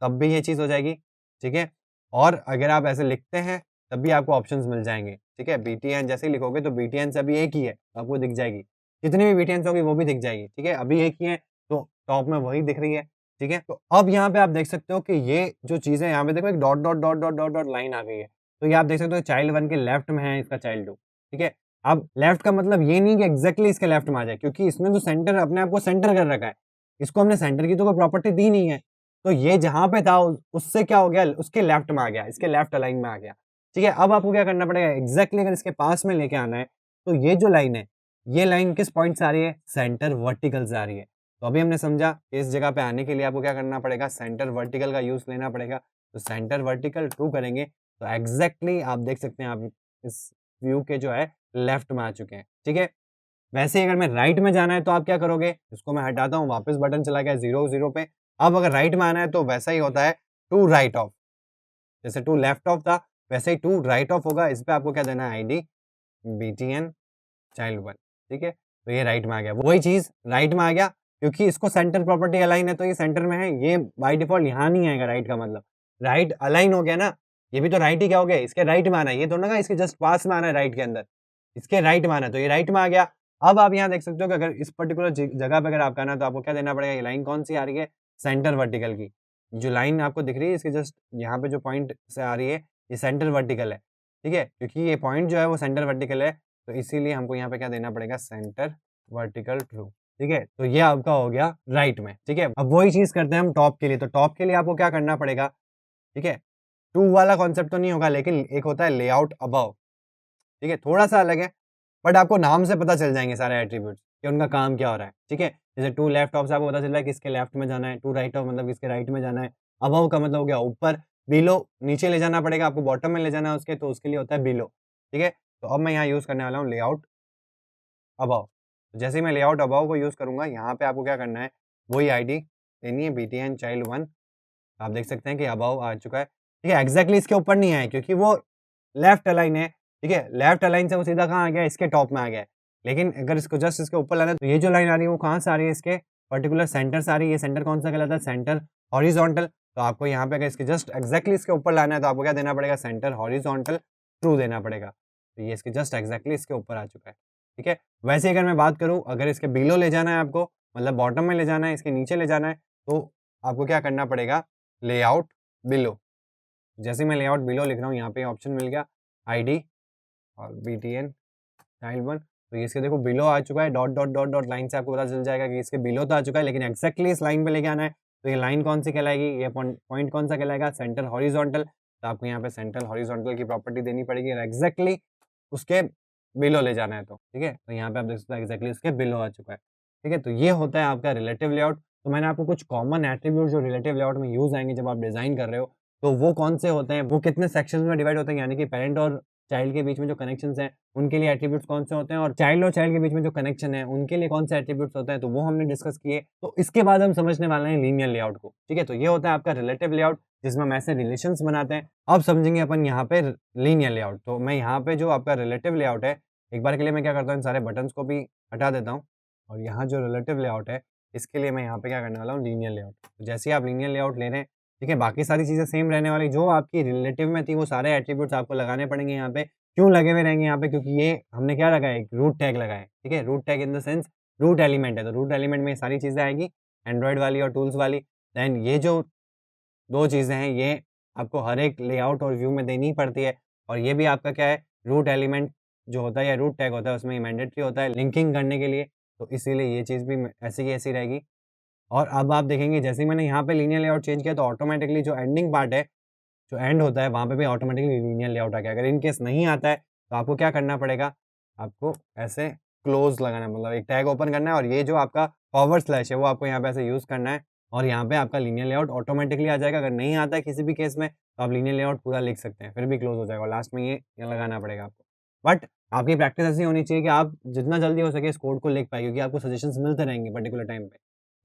तब भी ये चीज़ हो जाएगी, ठीक है? और अगर आप ऐसे लिखते हैं, तब भी आपको ऑप्शंस मिल जाएँगे, ठीक है? बीटीएन जैसे ही लिखोगे तो बीटीएन से अभी एक ही है, तो आपको दिख जाएगी। जितनी भी बीटीएन्स होगी वो भी दिख जाएगी, ठीक है? अभी एक ही है, तो टॉप में वही दिख रही है, ठीक है? तो अब यहाँ पे आप देख सकते हो कि ये जो चीज़ें यहाँ पे देखो, एक dot, dot, dot, dot, dot, dot line आ गई है। तो ये आप देख सकते हो चाइल्ड 1 के लेफ्ट में है इसका चाइल्ड 2, ठीक है? अब लेफ्ट का मतलब ये नहीं कि एग्ज़ैक्टली इसके लेफ्ट में आ जाए, क्योंकि इसने तो सेंटर अपने आप को सेंटर कर रखा है। इसको हमने सेंटर की तो कोई प्रॉपर्टी दी नहीं है। तो ये जहाँ पे था उससे क्या हो गया, उसके लेफ्ट में आ गया, इसके लेफ्ट अलाइन में आ गया, ठीक है? अब आपको क्या करना पड़ेगा, एग्ज़ैक्टली अगर इसके पास में लेके आना है, तो ये जो लाइन है, ये लाइन किस पॉइंट से आ रही है, सेंटर वर्टिकल से आ रही है। तो अभी हमने समझा कि इस जगह पे आने के लिए आपको क्या करना पड़ेगा, सेंटर वर्टिकल का यूज़ लेना पड़ेगा। तो सेंटर वर्टिकल ट्रू करेंगे, तो एग्ज़ैक्टली आप देख सकते हैं, आप इस व्यू के जो है लेफ्ट में आ चुके हैं, ठीक है? वैसे ही अगर मैं राइट में जाना है तो आप क्या करोगे, इसको मैं हटाता हूँ, वापस बटन चला गया 0, 0 पे। अब अगर राइट में आना है तो वैसा ही होता है, टू राइट ऑफ। जैसे टू लेफ्ट ऑफ था, वैसे ही टू राइट ऑफ होगा। इस पे आपको क्या देना है, आईडी बीटीएन चाइल्ड 1, ठीक है? तो ये राइट में आ गया। वही चीज़ राइट में आ गया, क्योंकि इसको सेंटर प्रॉपर्टी अलाइन है तो ये सेंटर में है, ये बाय डिफ़ॉल्ट यहाँ नहीं आएगा राइट का मतलब। राइट अलाइन हो गया ना, ये भी तो राइट ही क्या हो गया, इसके राइट में आना है, ये थोड़ा ना इसके जस्ट पास में आना है राइट के अंदर। इसके राइट में आना है, तो ये राइट में आ गया। अब आप यहाँ देख सकते हो कि अगर इस पर्टिकुलर जगह पे अगर आपका आना है तो आपको क्या देना पड़ेगा, ये लाइन कौन-सी आ रही है, सेंटर वर्टिकल की। जो लाइन आपको दिख रही है इसके जस्ट यहाँ पे जो पॉइंट से आ रही है, ये सेंटर वर्टिकल है, ठीक है? क्योंकि ये पॉइंट जो है वो सेंटर वर्टिकल है, तो इसीलिए हमको यहाँ पे क्या देना पड़ेगा, सेंटर वर्टिकल ट्रू, ठीक है? तो ये आपका हो गया राइट में, ठीक है? अब वही चीज़ करते हैं हम टॉप के लिए, तो टॉप के लिए आपको क्या करना पड़ेगा, ठीक है? टू वाला कॉन्सेप्ट तो नहीं होगा, लेकिन एक होता है लेआउट अबव, ठीक है? थोड़ा-सा अलग है, बट आपको नाम से पता चल जाएँगे सारे एट्रिब्यूट्स कि उनका काम क्या हो रहा है, ठीक है? जैसे टू लेफ्ट ऑफ से आपको पता चल रहा है कि इसके लेफ्ट में जाना है, टू राइट ऑफ मतलब इसके राइट में जाना है, अबव का मतलब हो गया ऊपर, बिलो नीचे ले जाना पड़ेगा, आपको बॉटम में ले जाना है उसके, तो उसके लिए होता है बिलो, ठीक है? तो अब मैं यहाँ यूज़ करने वाला हूँ लेआउट अबव। जैसे ही मैं लेआउट अबव को यूज़ करूँगा, यहाँ पे आपको क्या करना है, वही आईडी लेनी है, बीटीएन चाइल्ड 1। आप देख सकते हैं कि अबव आ चुका है, ठीक है? एग्ज़ैक्टली इसके ऊपर नहीं आया क्योंकि वो लेफ्ट अलाइन है, ठीक है? लेफ्ट अलाइन से वो सीधा कहाँ आ गया, इसके टॉप में आ गया है। लेकिन अगर इसको जस्ट इसके ऊपर लाना है, तो ये जो लाइन आ रही है वो कहाँ से आ रही है, इसके पर्टिकुलर सेंटर से आ रही है। ये सेंटर कौन-सा कहलाता है, सेंटर हॉरिज़ॉन्टल। तो आपको यहाँ पे अगर इसके जस्ट एग्ज़ैक्टली इसके ऊपर लाना है, तो आपको क्या देना पड़ेगा, सेंटर हॉरिज़ॉन्टल ट्रू देना पड़ेगा। तो ये इसके जस्ट एग्ज़ैक्टली इसके ऊपर आ चुका है, ठीक है? वैसे ही अगर मैं बात करूँ, अगर इसके बिलो ले जाना है आपको, मतलब बॉटम में ले जाना है, इसके नीचे ले जाना है, तो आपको क्या करना पड़ेगा, लेआउट बिलो। जैसे मैं लेआउट बिलो लिख रहा हूँ, यहाँ पे ऑप्शन मिल गया आईडी और BTN चाइल्ड 1। तो इसके देखो बिलो आ चुका है, dot dot dot dot line से आपको पता चल जाएगा कि इसके बिलो तो आ चुका है, लेकिन एक्जैक्टली इस लाइन पे लेके आना है। तो ये लाइन कौन सी कहलाएगी, ये पॉइंट कौन सा कहलाएगा, सेंटर हॉरिजॉन्टल। तो आपको यहाँ पे सेंटर हॉरिजॉन्टल की प्रॉपर्टी देनी पड़ेगी और एक्जैक्टली उसके बिलो ले जाना है। तो ठीक है, तो यहाँ पे आप देख सकते हो एक्जैक्टली उसके बिलो आ चुका है। ठीक है, तो ये होता है आपका रिलेटिव लेआउट। तो मैंने आपको कुछ कॉमन एट्रीब्यूट जो रिलेटिव लेआउट में यूज आएंगे जब आप डिजाइन कर रहे हो, तो वो कौन से होते हैं, वो कितने सेक्शंस में डिवाइड होते हैं, यानी कि पेरेंट और चाइल्ड के बीच में जो कनेक्शंस हैं उनके लिए एट्रीब्यूट्स कौन से होते हैं, और चाइल्ड और चाइल्ड के बीच में जो कनेक्शन है उनके लिए कौन से एट्रीब्यूट्स होते हैं, तो वो हमने डिस्कस किए। तो इसके बाद हम समझने वाले हैं लीनियर लेआउट को। ठीक है, तो ये होता है आपका रिलेटिव लेआउट जिसमें हम ऐसे रिलेशंस बनाते हैं। अब समझेंगे अपन यहाँ पे लीनियर लेआउट। तो मैं यहाँ पे जो आपका रिलेटिव लेआउट है, एक बार के लिए मैं क्या करता हूँ, इन सारे बटन्स को भी हटा देता हूँ और यहाँ जो रिलेटिव लेआउट है इसके लिए मैं यहाँ पे क्या करने वाला हूँ, लीनियर लेआउट। तो जैसे ही आप लीनियर लेआउट ले रहे हैं, ठीक है, बाकी सारी चीज़ें सेम रहने वाली, जो आपकी रिलेटिव में थी वो सारे एट्रीब्यूट्स आपको लगाने पड़ेंगे यहाँ पे। क्यों लगे हुए रहेंगे यहाँ पे, क्योंकि ये हमने क्या लगाया, एक रूट टैग लगाया है। ठीक है, root tag in the sense root element है, तो रूट एलिमेंट में ये सारी चीज़ें आएगी, एंड्रॉइड वाली और टूल्स वाली। देन ये जो 2 चीज़ें हैं ये आपको हर एक लेआउट और व्यू में देनी ही पड़ती है, और ये भी आपका क्या है, रूट एलिमेंट जो होता है या रूट टैग होता है उसमें मैंडेटरी होता है लिंकिंग करने के लिए। तो इसीलिए ये चीज़ भी ऐसी की ऐसी रहेगी। और अब आप देखेंगे जैसे ही मैंने यहाँ पे लीनियर लेआउट चेंज किया तो ऑटोमेटिकली जो एंडिंग पार्ट है, जो एंड होता है वहाँ पे भी ऑटोमेटिकली लीनियर लेआउट आ गया। अगर इन केस नहीं आता है तो आपको क्या करना पड़ेगा, आपको ऐसे क्लोज लगाना है, मतलब एक टैग ओपन करना है और ये जो आपका फॉरवर्ड स्लैश है वो आपको यहाँ पे ऐसे यूज़ करना है और यहाँ पे आपका लीनियर लेआउट ऑटोमेटिकली आ जाएगा। अगर नहीं आता है किसी भी केस में तो आप लीनियर लेआउट पूरा लिख सकते हैं, फिर भी क्लोज हो जाएगा और लास्ट में ये लगाना पड़ेगा आपको। बट आपकी प्रैक्टिस ऐसी होनी चाहिए कि आप जितना जल्दी हो सके इस कोड को लिख पाए, क्योंकि आपको सजेशंस मिलते रहेंगे पर्टिकुलर टाइम पे।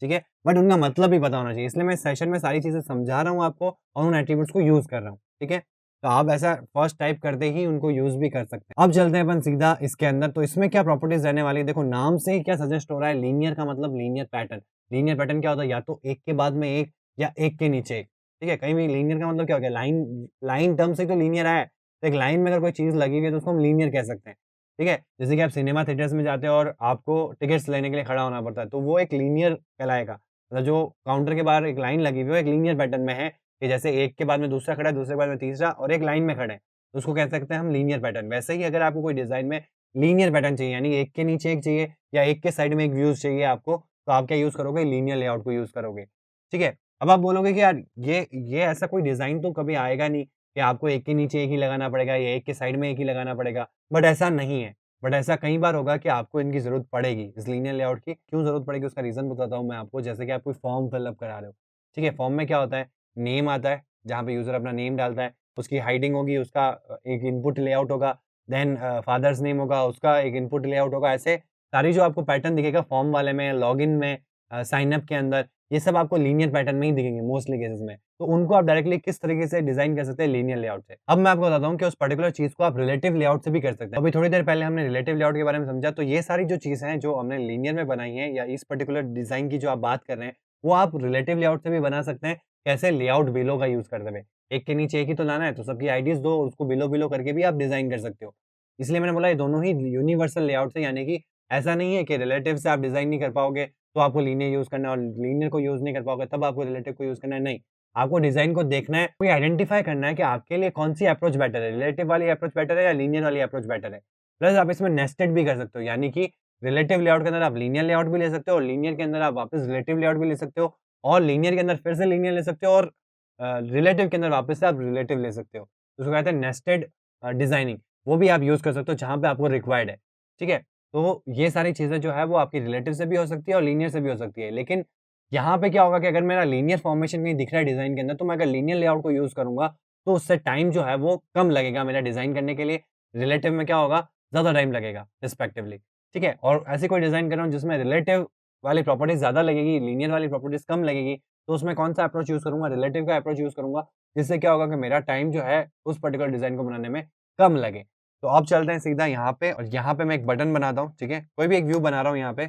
ठीक है, बट उनका मतलब भी पता होना चाहिए, इसलिए मैं इस सेशन में सारी चीज़ें समझा रहा हूँ आपको और उन एट्रीब्यूट्स को यूज़ कर रहा हूँ। ठीक है, तो आप ऐसा फर्स्ट टाइप करते ही उनको यूज़ भी कर सकते हैं। अब चलते हैं अपन सीधा इसके अंदर। तो इसमें क्या प्रॉपर्टीज रहने वाली है, देखो नाम से ही क्या सजेस्ट हो रहा है, लीनियर का मतलब लीनियर पैटर्न। लीनियर पैटर्न क्या होता है, या तो एक के बाद में एक या एक के नीचे एक। ठीक है, कहीं भी लीनियर का मतलब क्या हो गया, लाइन लाइन टर्म से तो लीनियर आया है, तो एक लाइन में अगर कोई चीज़ लगी हुई है तो उसको हम लीनियर कह सकते हैं। ठीक है, जैसे कि आप सिनेमा थिएटर्स में जाते हो और आपको टिकट्स लेने के लिए खड़ा होना पड़ता है, तो वो एक लीनियर कहलाएगा। मतलब जो काउंटर के बाहर एक लाइन लगी हुई है वो एक लीनियर पैटर्न में है, कि जैसे एक के बाद में दूसरा खड़ा है, दूसरे के बाद में तीसरा और एक लाइन में खड़े हैं, तो उसको कह सकते हैं हम लीनियर पैटर्न। वैसे ही अगर आपको कोई डिज़ाइन में लीनियर पैटर्न चाहिए, यानी एक के नीचे एक चाहिए या एक के साइड में एक व्यूज़ चाहिए आपको, तो आप क्या यूज़ करोगे, लीनियर लेआउट को यूज़ करोगे। ठीक है, अब आप बोलोगे कि यार ये ऐसा कोई डिज़ाइन तो कभी आएगा नहीं कि आपको एक के नीचे एक ही लगाना पड़ेगा या एक के साइड में एक ही लगाना पड़ेगा, बट ऐसा नहीं है। बट ऐसा कई बार होगा कि आपको इनकी ज़रूरत पड़ेगी, इस लीनियर लेआउट की। क्यों ज़रूरत पड़ेगी उसका रीज़न बताता हूँ मैं आपको। जैसे कि आप कोई फॉर्म फिलअप करा रहे हो, ठीक है, फॉर्म में क्या होता है, नेम आता है, जहाँ पे यूज़र अपना नेम डालता है, उसकी हाइडिंग होगी, उसका एक इनपुट लेआउट होगा, देन फादर्स नेम होगा, उसका एक इनपुट लेआउट होगा। ऐसे सारी जो आपको पैटर्न दिखेगा फॉर्म वाले में, लॉगिन में, साइन अप के अंदर, ये सब आपको लीनियर पैटर्न में ही दिखेंगे मोस्टली केसेस में। तो उनको आप डायरेक्टली किस तरीके से डिज़ाइन कर सकते हैं, लीनियर लेआउट से। अब मैं आपको बताता हूँ कि उस पर्टिकुलर चीज़ को आप रिलेटिव लेआउट से भी कर सकते हैं। अभी थोड़ी देर पहले हमने रिलेटिव लेआउट के बारे में समझा, तो ये सारी जो चीज़ें हैं जो हमने लीनियर में बनाई हैं या इस पर्टिकुलर डिज़ाइन की जो आप बात कर रहे हैं, वो आप रिलेटिव लेआउट से भी बना सकते हैं। कैसे, लेआउट बिलो का यूज़ करते हुए। एक के नीचे एक ही तो लाना है, तो सबकी आईडीज़ दो, उसको बिलो बिलो करके भी आप डिज़ाइन कर सकते हो। इसलिए मैंने बोला ये दोनों ही यूनिवर्सल लेआउट है, यानी कि ऐसा नहीं है कि रिलेटिव से आप डिज़ाइन नहीं कर पाओगे तो आपको लीनियर यूज़ करना है, और लीनियर को यूज़ नहीं कर पाओगे तब आपको रिलेटिव को यूज़ करना है, नहीं। आपको डिज़ाइन को देखना है, कोई आइडेंटिफ़ाई करना है कि आपके लिए कौन-सी अप्रोच बेटर है, रिलेटिव वाली अप्रोच बेटर है या लीनियर वाली अप्रोच बेटर है। प्लस आप इसमें नेस्टेड भी कर सकते हो, यानी कि रिलेटिव लेआउट के अंदर आप लीनियर लेआउट भी ले सकते हो और लीनियर के अंदर आप वापस रिलेटिव लेआउट भी ले सकते हो और लीनियर के अंदर फिर से लीनियर ले सकते हो और रिलेटिव के अंदर वापस से आप रिलेटिव ले सकते हो। तो उसको कहते हैं नेस्टेड डिज़ाइनिंग, वो भी आप यूज़ कर सकते हो जहाँ पे आपको रिक्वायर्ड है। ठीक है? तो ये सारी चीज़ें जो है वो आपकी रिलेटिव से भी हो सकती है और लीनियर से भी हो सकती है। लेकिन यहाँ पे क्या होगा कि अगर मेरा लीनियर फॉर्मेशन कहीं दिख रहा है डिज़ाइन के अंदर, तो मैं अगर लीनियर लेआउट को यूज़ करूँगा, तो उससे टाइम जो है वो कम लगेगा मेरा डिज़ाइन करने के लिए। रिलेटिव में क्या होगा, ज़्यादा टाइम लगेगा रिस्पेक्टिवली। ठीक है? और ऐसी कोई डिज़ाइन कर रहा हूँ जिसमें रिलेटिव वाली प्रॉपर्टीज़ ज़्यादा लगेगी, लीनियर वाली प्रॉपर्टीज़ कम लगेगी, तो उसमें कौन-सा अप्रोच यूज़ करूँगा, रिलेटिव का अप्रोच यूज़ करूँगा, जिससे क्या होगा कि मेरा टाइम जो है उस पर्टिकुलर डिज़ाइन को बनाने में कम लगे। तो अब चलते हैं सीधा यहाँ पे, और यहाँ पे मैं एक बटन बनाता हूँ, ठीक है? कोई भी एक व्यू बना रहा हूँ यहाँ पे,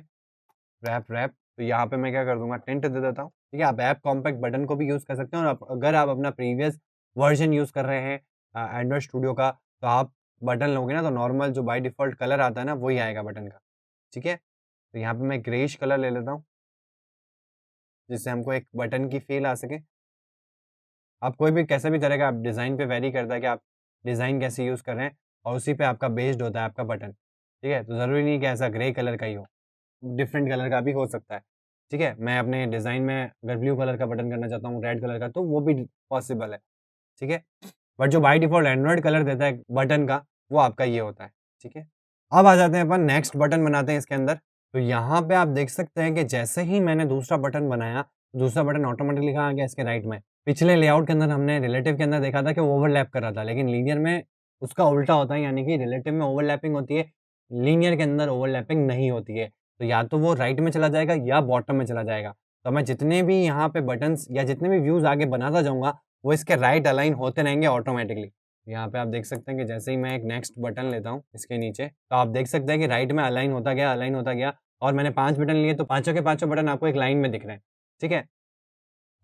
रैप, तो यहाँ पे मैं क्या कर दूँगा, टिंट दे देता हूँ, ठीक है? आप ऐप कॉम्पैक्ट बटन को भी यूज़ कर सकते हैं, और अगर आप अपना प्रीवियस वर्ज़न यूज़ कर रहे हैं एंड्रॉइड स्टूडियो का, तो आप बटन लोगे ना तो नॉर्मल जो बाय डिफ़ॉल्ट कलर आता है ना, वही आएगा बटन का, ठीक है? तो यहाँ पे मैं ग्रेइश कलर ले लेता हूँ। जिससे हमको एक बटन की फ़ील आ सके। आप कोई भी कैसा भी तरह का आप डिज़ाइन पे वेरी करता है कि आप डिज़ाइन कैसे यूज़ कर रहे हैं और उसी पे आपका बेस्ड होता है आपका बटन, ठीक है? तो ज़रूरी नहीं कि ऐसा ग्रे कलर का ही हो, डिफरेंट कलर का भी हो सकता है, ठीक है? मैं अपने डिज़ाइन में अगर ब्लू कलर का बटन करना चाहता हूँ, रेड कलर का, तो वो भी पॉसिबल है, ठीक है? बट जो बाय डिफ़ॉल्ट एंड्रॉइड कलर देता है बटन का, वो आपका ये होता है, ठीक है? अब आ जाते हैं अपन नेक्स्ट बटन बनाते हैं इसके अंदर। तो यहाँ पे आप देख सकते हैं कि जैसे ही मैंने दूसरा बटन बनाया, दूसरा बटन ऑटोमेटिकली कहाँ आ गया इसके राइट में। पिछले लेआउट के अंदर हमने रिलेटिव के अंदर देखा था कि वो ओवरलैप कर रहा था, लेकिन लीनियर में उसका उल्टा होता है, यानी कि रिलेटिव में ओवरलैपिंग होती है, लीनियर के अंदर ओवरलैपिंग नहीं होती है। तो या तो वो राइट में चला जाएगा या बॉटम में चला जाएगा। तो मैं जितने भी यहाँ पे बटन्स या जितने भी व्यूज़ आगे बनाता जाऊँगा, वो इसके राइट अलाइन होते रहेंगे ऑटोमेटिकली। यहाँ पे आप देख सकते हैं कि जैसे ही मैं एक नेक्स्ट बटन लेता हूँ इसके नीचे, तो आप देख सकते हैं कि राइट में अलाइन होता गया और मैंने 5 बटन लिए तो पाँचों के पाँचों बटन आपको एक लाइन में दिख रहे हैं, ठीक है?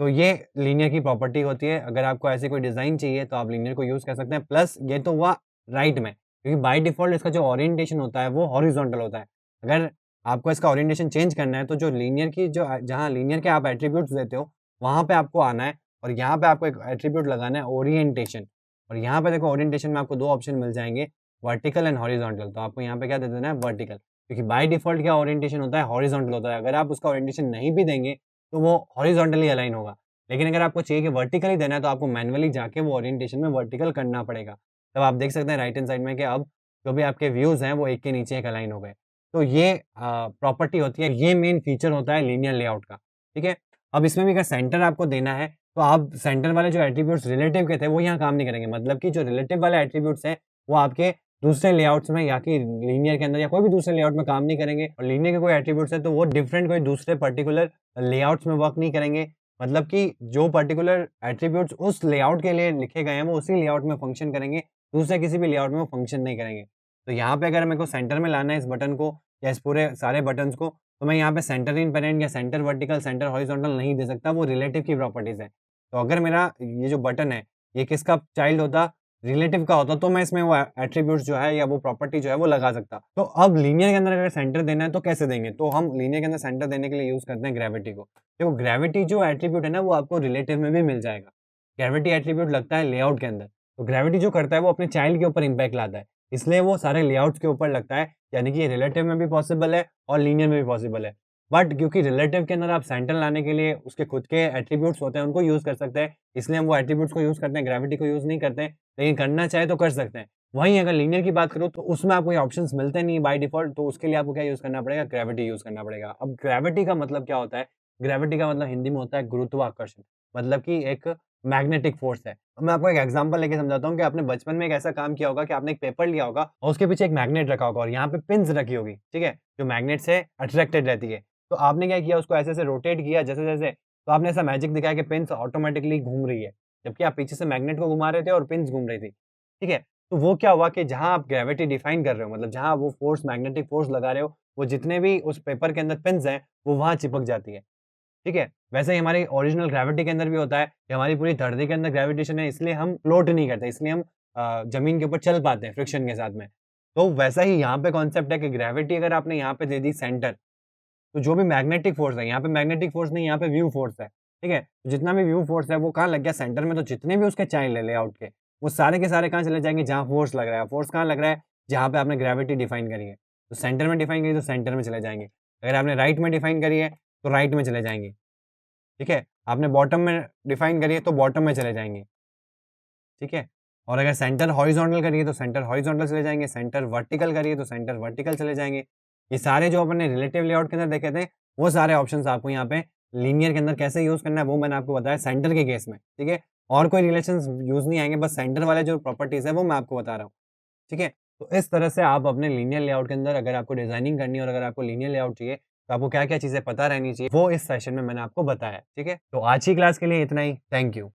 तो ये लीनियर की प्रॉपर्टी होती है। अगर आपको ऐसी कोई डिज़ाइन चाहिए तो आप लीनियर को यूज़ कर सकते हैं। प्लस ये तो हुआ राइट में, क्योंकि बाय डिफ़ॉल्ट इसका जो ओरिएंटेशन होता है वो हॉरिज़ॉन्टल होता है। अगर आपको इसका ओरिएंटेशन चेंज करना है तो जो लीनियर की जो जहाँ लीनियर के आप एट्रिब्यूट्स देते हो, वहाँ पे आपको आना है और यहाँ पे आपको एक एट्रिब्यूट लगाना है ओरिएंटेशन। और यहाँ पे देखो ओरिएंटेशन में आपको 2 ऑप्शन मिल जाएँगे, वर्टिकल एंड हॉरिज़ॉन्टल। तो आपको यहाँ पे क्या दे देना है, वर्टिकल। क्योंकि बाय डिफ़ॉल्ट क्या ओरिएंटेशन होता है, हॉरिज़ॉन्टल होता है। अगर आप उसका ओरिएंटेशन नहीं भी देंगे, तो वो हॉरिज़ॉन्टली अलाइन होगा। लेकिन अगर आपको चाहिए कि वर्टिकली देना है, तो आपको मैनुअली जाके वो ओरिएंटेशन में वर्टिकल करना पड़ेगा। तब आप देख सकते हैं राइट हैंड साइड में कि अब जो भी आपके व्यूज़ हैं, वो एक के नीचे एक अलाइन हो गए। तो ये प्रॉपर्टी होती है, ये मेन फीचर होता है लीनियर लेआउट का, ठीक है? अब इसमें भी अगर सेंटर आपको देना है, तो आप सेंटर वाले जो एट्रिब्यूट्स रिलेटिव के थे, वो यहाँ काम नहीं करेंगे। मतलब कि जो रिलेटिव वाले एट्रिब्यूट्स हैं, वो आपके दूसरे लेआउट्स में या कि लीनियर के अंदर या कोई भी दूसरे लेआउट में काम नहीं करेंगे और लीनियर के कोई एट्रिब्यूट्स हैं, तो वो डिफरेंट कोई दूसरे पर्टिकुलर लेआउट्स में वर्क नहीं करेंगे। मतलब कि जो पर्टिकुलर एट्रिब्यूट्स उस लेआउट के लिए लिखे गए हैं, वो उसी लेआउट में फंक्शन करेंगे, दूसरे किसी भी लेआउट में वो फंक्शन नहीं करेंगे। तो यहाँ पे अगर मेरे को सेंटर में लाना है इस बटन को या इस पूरे सारे बटन्स को, तो मैं यहाँ पे सेंटर इन पेरेंट या सेंटर वर्टिकल, सेंटर हॉरिजॉन्टल नहीं दे सकता, वो रिलेटिव की प्रॉपर्टीज़ है। तो अगर मेरा ये जो बटन है, ये किसका चाइल्ड होता? रिलेटिव का होता, तो मैं इसमें वो एट्रिब्यूट्स जो है या वो प्रॉपर्टी जो है वो लगा सकता। तो अब लीनियर के अंदर अगर सेंटर देना है तो कैसे देंगे? तो हम लीनियर के अंदर सेंटर देने के लिए यूज़ करते हैं ग्रेविटी को। देखो ग्रेविटी जो एट्रिब्यूट है ना, वो आपको रिलेटिव में भी मिल जाएगा। ग्रेविटी एट्रिब्यूट लगता है लेआउट के अंदर। तो ग्रेविटी जो करता है वो अपने चाइल्ड के ऊपर इम्पैक्ट लाता है। इसलिए वो सारे लेआउट्स के ऊपर लगता है, यानी कि ये रिलेटिव में भी पॉसिबल है और लीनियर में भी पॉसिबल है। बट क्योंकि रिलेटिव के अंदर आप सेंटर लाने के लिए उसके खुद के एट्रिब्यूट्स होते हैं, उनको यूज़ कर सकते हैं, इसलिए हम वो एट्रिब्यूट्स को यूज़ करते हैं, ग्रेविटी को यूज़ नहीं करते हैं, लेकिन करना चाहे तो कर सकते हैं। वहीं अगर लीनियर की बात करूँ तो उसमें आपको ये ऑप्शंस मिलते नहीं बाय डिफ़ॉल्ट, तो उसके लिए आपको क्या यूज़ करना पड़ेगा? ग्रेविटी यूज़ करना पड़ेगा। अब ग्रेविटी का मतलब क्या होता है? ग्रेविटी का मतलब हिंदी में होता है गुरुत्वाकर्षण, मतलब कि एक मैग्नेटिक फ़ोर्स है। अब मैं आपको एक एग्ज़ाम्पल लेके समझाता हूँ कि आपने बचपन में एक ऐसा काम किया होगा कि आपने एक पेपर लिया होगा और उसके पीछे एक मैग्नेट रखा होगा और यहाँ पे पिन्स रखी होगी, ठीक है? जो मैग्नेट से अट्रैक्टेड रहती है। तो आपने क्या किया, उसको ऐसे-ऐसे रोटेट किया जैसे-जैसे, तो आपने ऐसा मैजिक दिखाया कि पिन्स ऑटोमैटिकली घूम रही है, जबकि आप पीछे से मैग्नेट को घुमा रहे थे और पिन्स घूम रही थी, ठीक है? तो वो क्या हुआ कि जहाँ आप ग्रेविटी डिफाइन कर रहे हो, मतलब जहाँ वो फ़ोर्स मैग्नेटिक फ़ोर्स लगा रहे हो, वो जितने भी उस पेपर के अंदर पिन्स हैं, वो वहाँ चिपक जाती है, ठीक है? वैसे ही हमारी ओरिजिनल ग्रेविटी के अंदर भी होता है कि हमारी पूरी धरती के अंदर ग्रेविटेशन है, इसलिए हम फ्लोट नहीं करते, इसलिए हम ज़मीन के ऊपर चल पाते हैं फ्रिक्शन के साथ में। तो वैसा ही यहाँ पे कॉन्सेप्ट है कि ग्रेविटी अगर आपने यहाँ पे दे दी सेंटर, तो जो भी मैग्नेटिक फ़ोर्स है, यहाँ पे मैग्नेटिक फ़ोर्स नहीं, यहाँ पे व्यू फ़ोर्स है, ठीक है? तो जितना भी व्यू फ़ोर्स है, वो कहाँ लग गया? सेंटर में। तो जितने भी उसके चाइल्ड है लेआउट के, वो सारे के सारे कहाँ चले जाएँगे? जहाँ फ़ोर्स लग रहा है। फ़ोर्स कहाँ लग रहा है? जहाँ पे आपने ग्रेविटी डिफाइन करी है। तो सेंटर में डिफाइन करी तो सेंटर में चले जाएँगे। अगर आपने राइट में डिफाइन करी है, तो राइट में चले जाएँगे, ठीक है? आपने बॉटम में डिफाइन करी है, तो बॉटम में चले जाएँगे, ठीक है? और अगर सेंटर हॉरिज़ॉन्टल करी है, तो सेंटर हॉरिज़ॉन्टल चले जाएँगे, सेंटर वर्टिकल करी है, तो सेंटर वर्टिकल चले जाएँगे। ये सारे जो अपन ने रिलेटिव लेआउट के अंदर देखे थे, वो सारे ऑप्शंस आपको यहाँ पे लीनियर के अंदर कैसे यूज़ करना है, वो मैंने आपको बताया सेंटर के केस में, ठीक है? और कोई रिलेशंस यूज़ नहीं आएँगे, बस सेंटर वाले जो प्रॉपर्टीज़ है, वो मैं आपको बता रहा हूँ, ठीक है? तो इस तरह से आप अपने लीनियर लेआउट के अंदर अगर आपको डिज़ाइनिंग करनी है और अगर आपको लीनियर लेआउट चाहिए, तो आपको क्या-क्या चीज़ें पता रहनी चाहिए, वो इस सेशन में मैंने आपको बताया, ठीक है? तो आज की क्लास के लिए इतना ही। Thank you.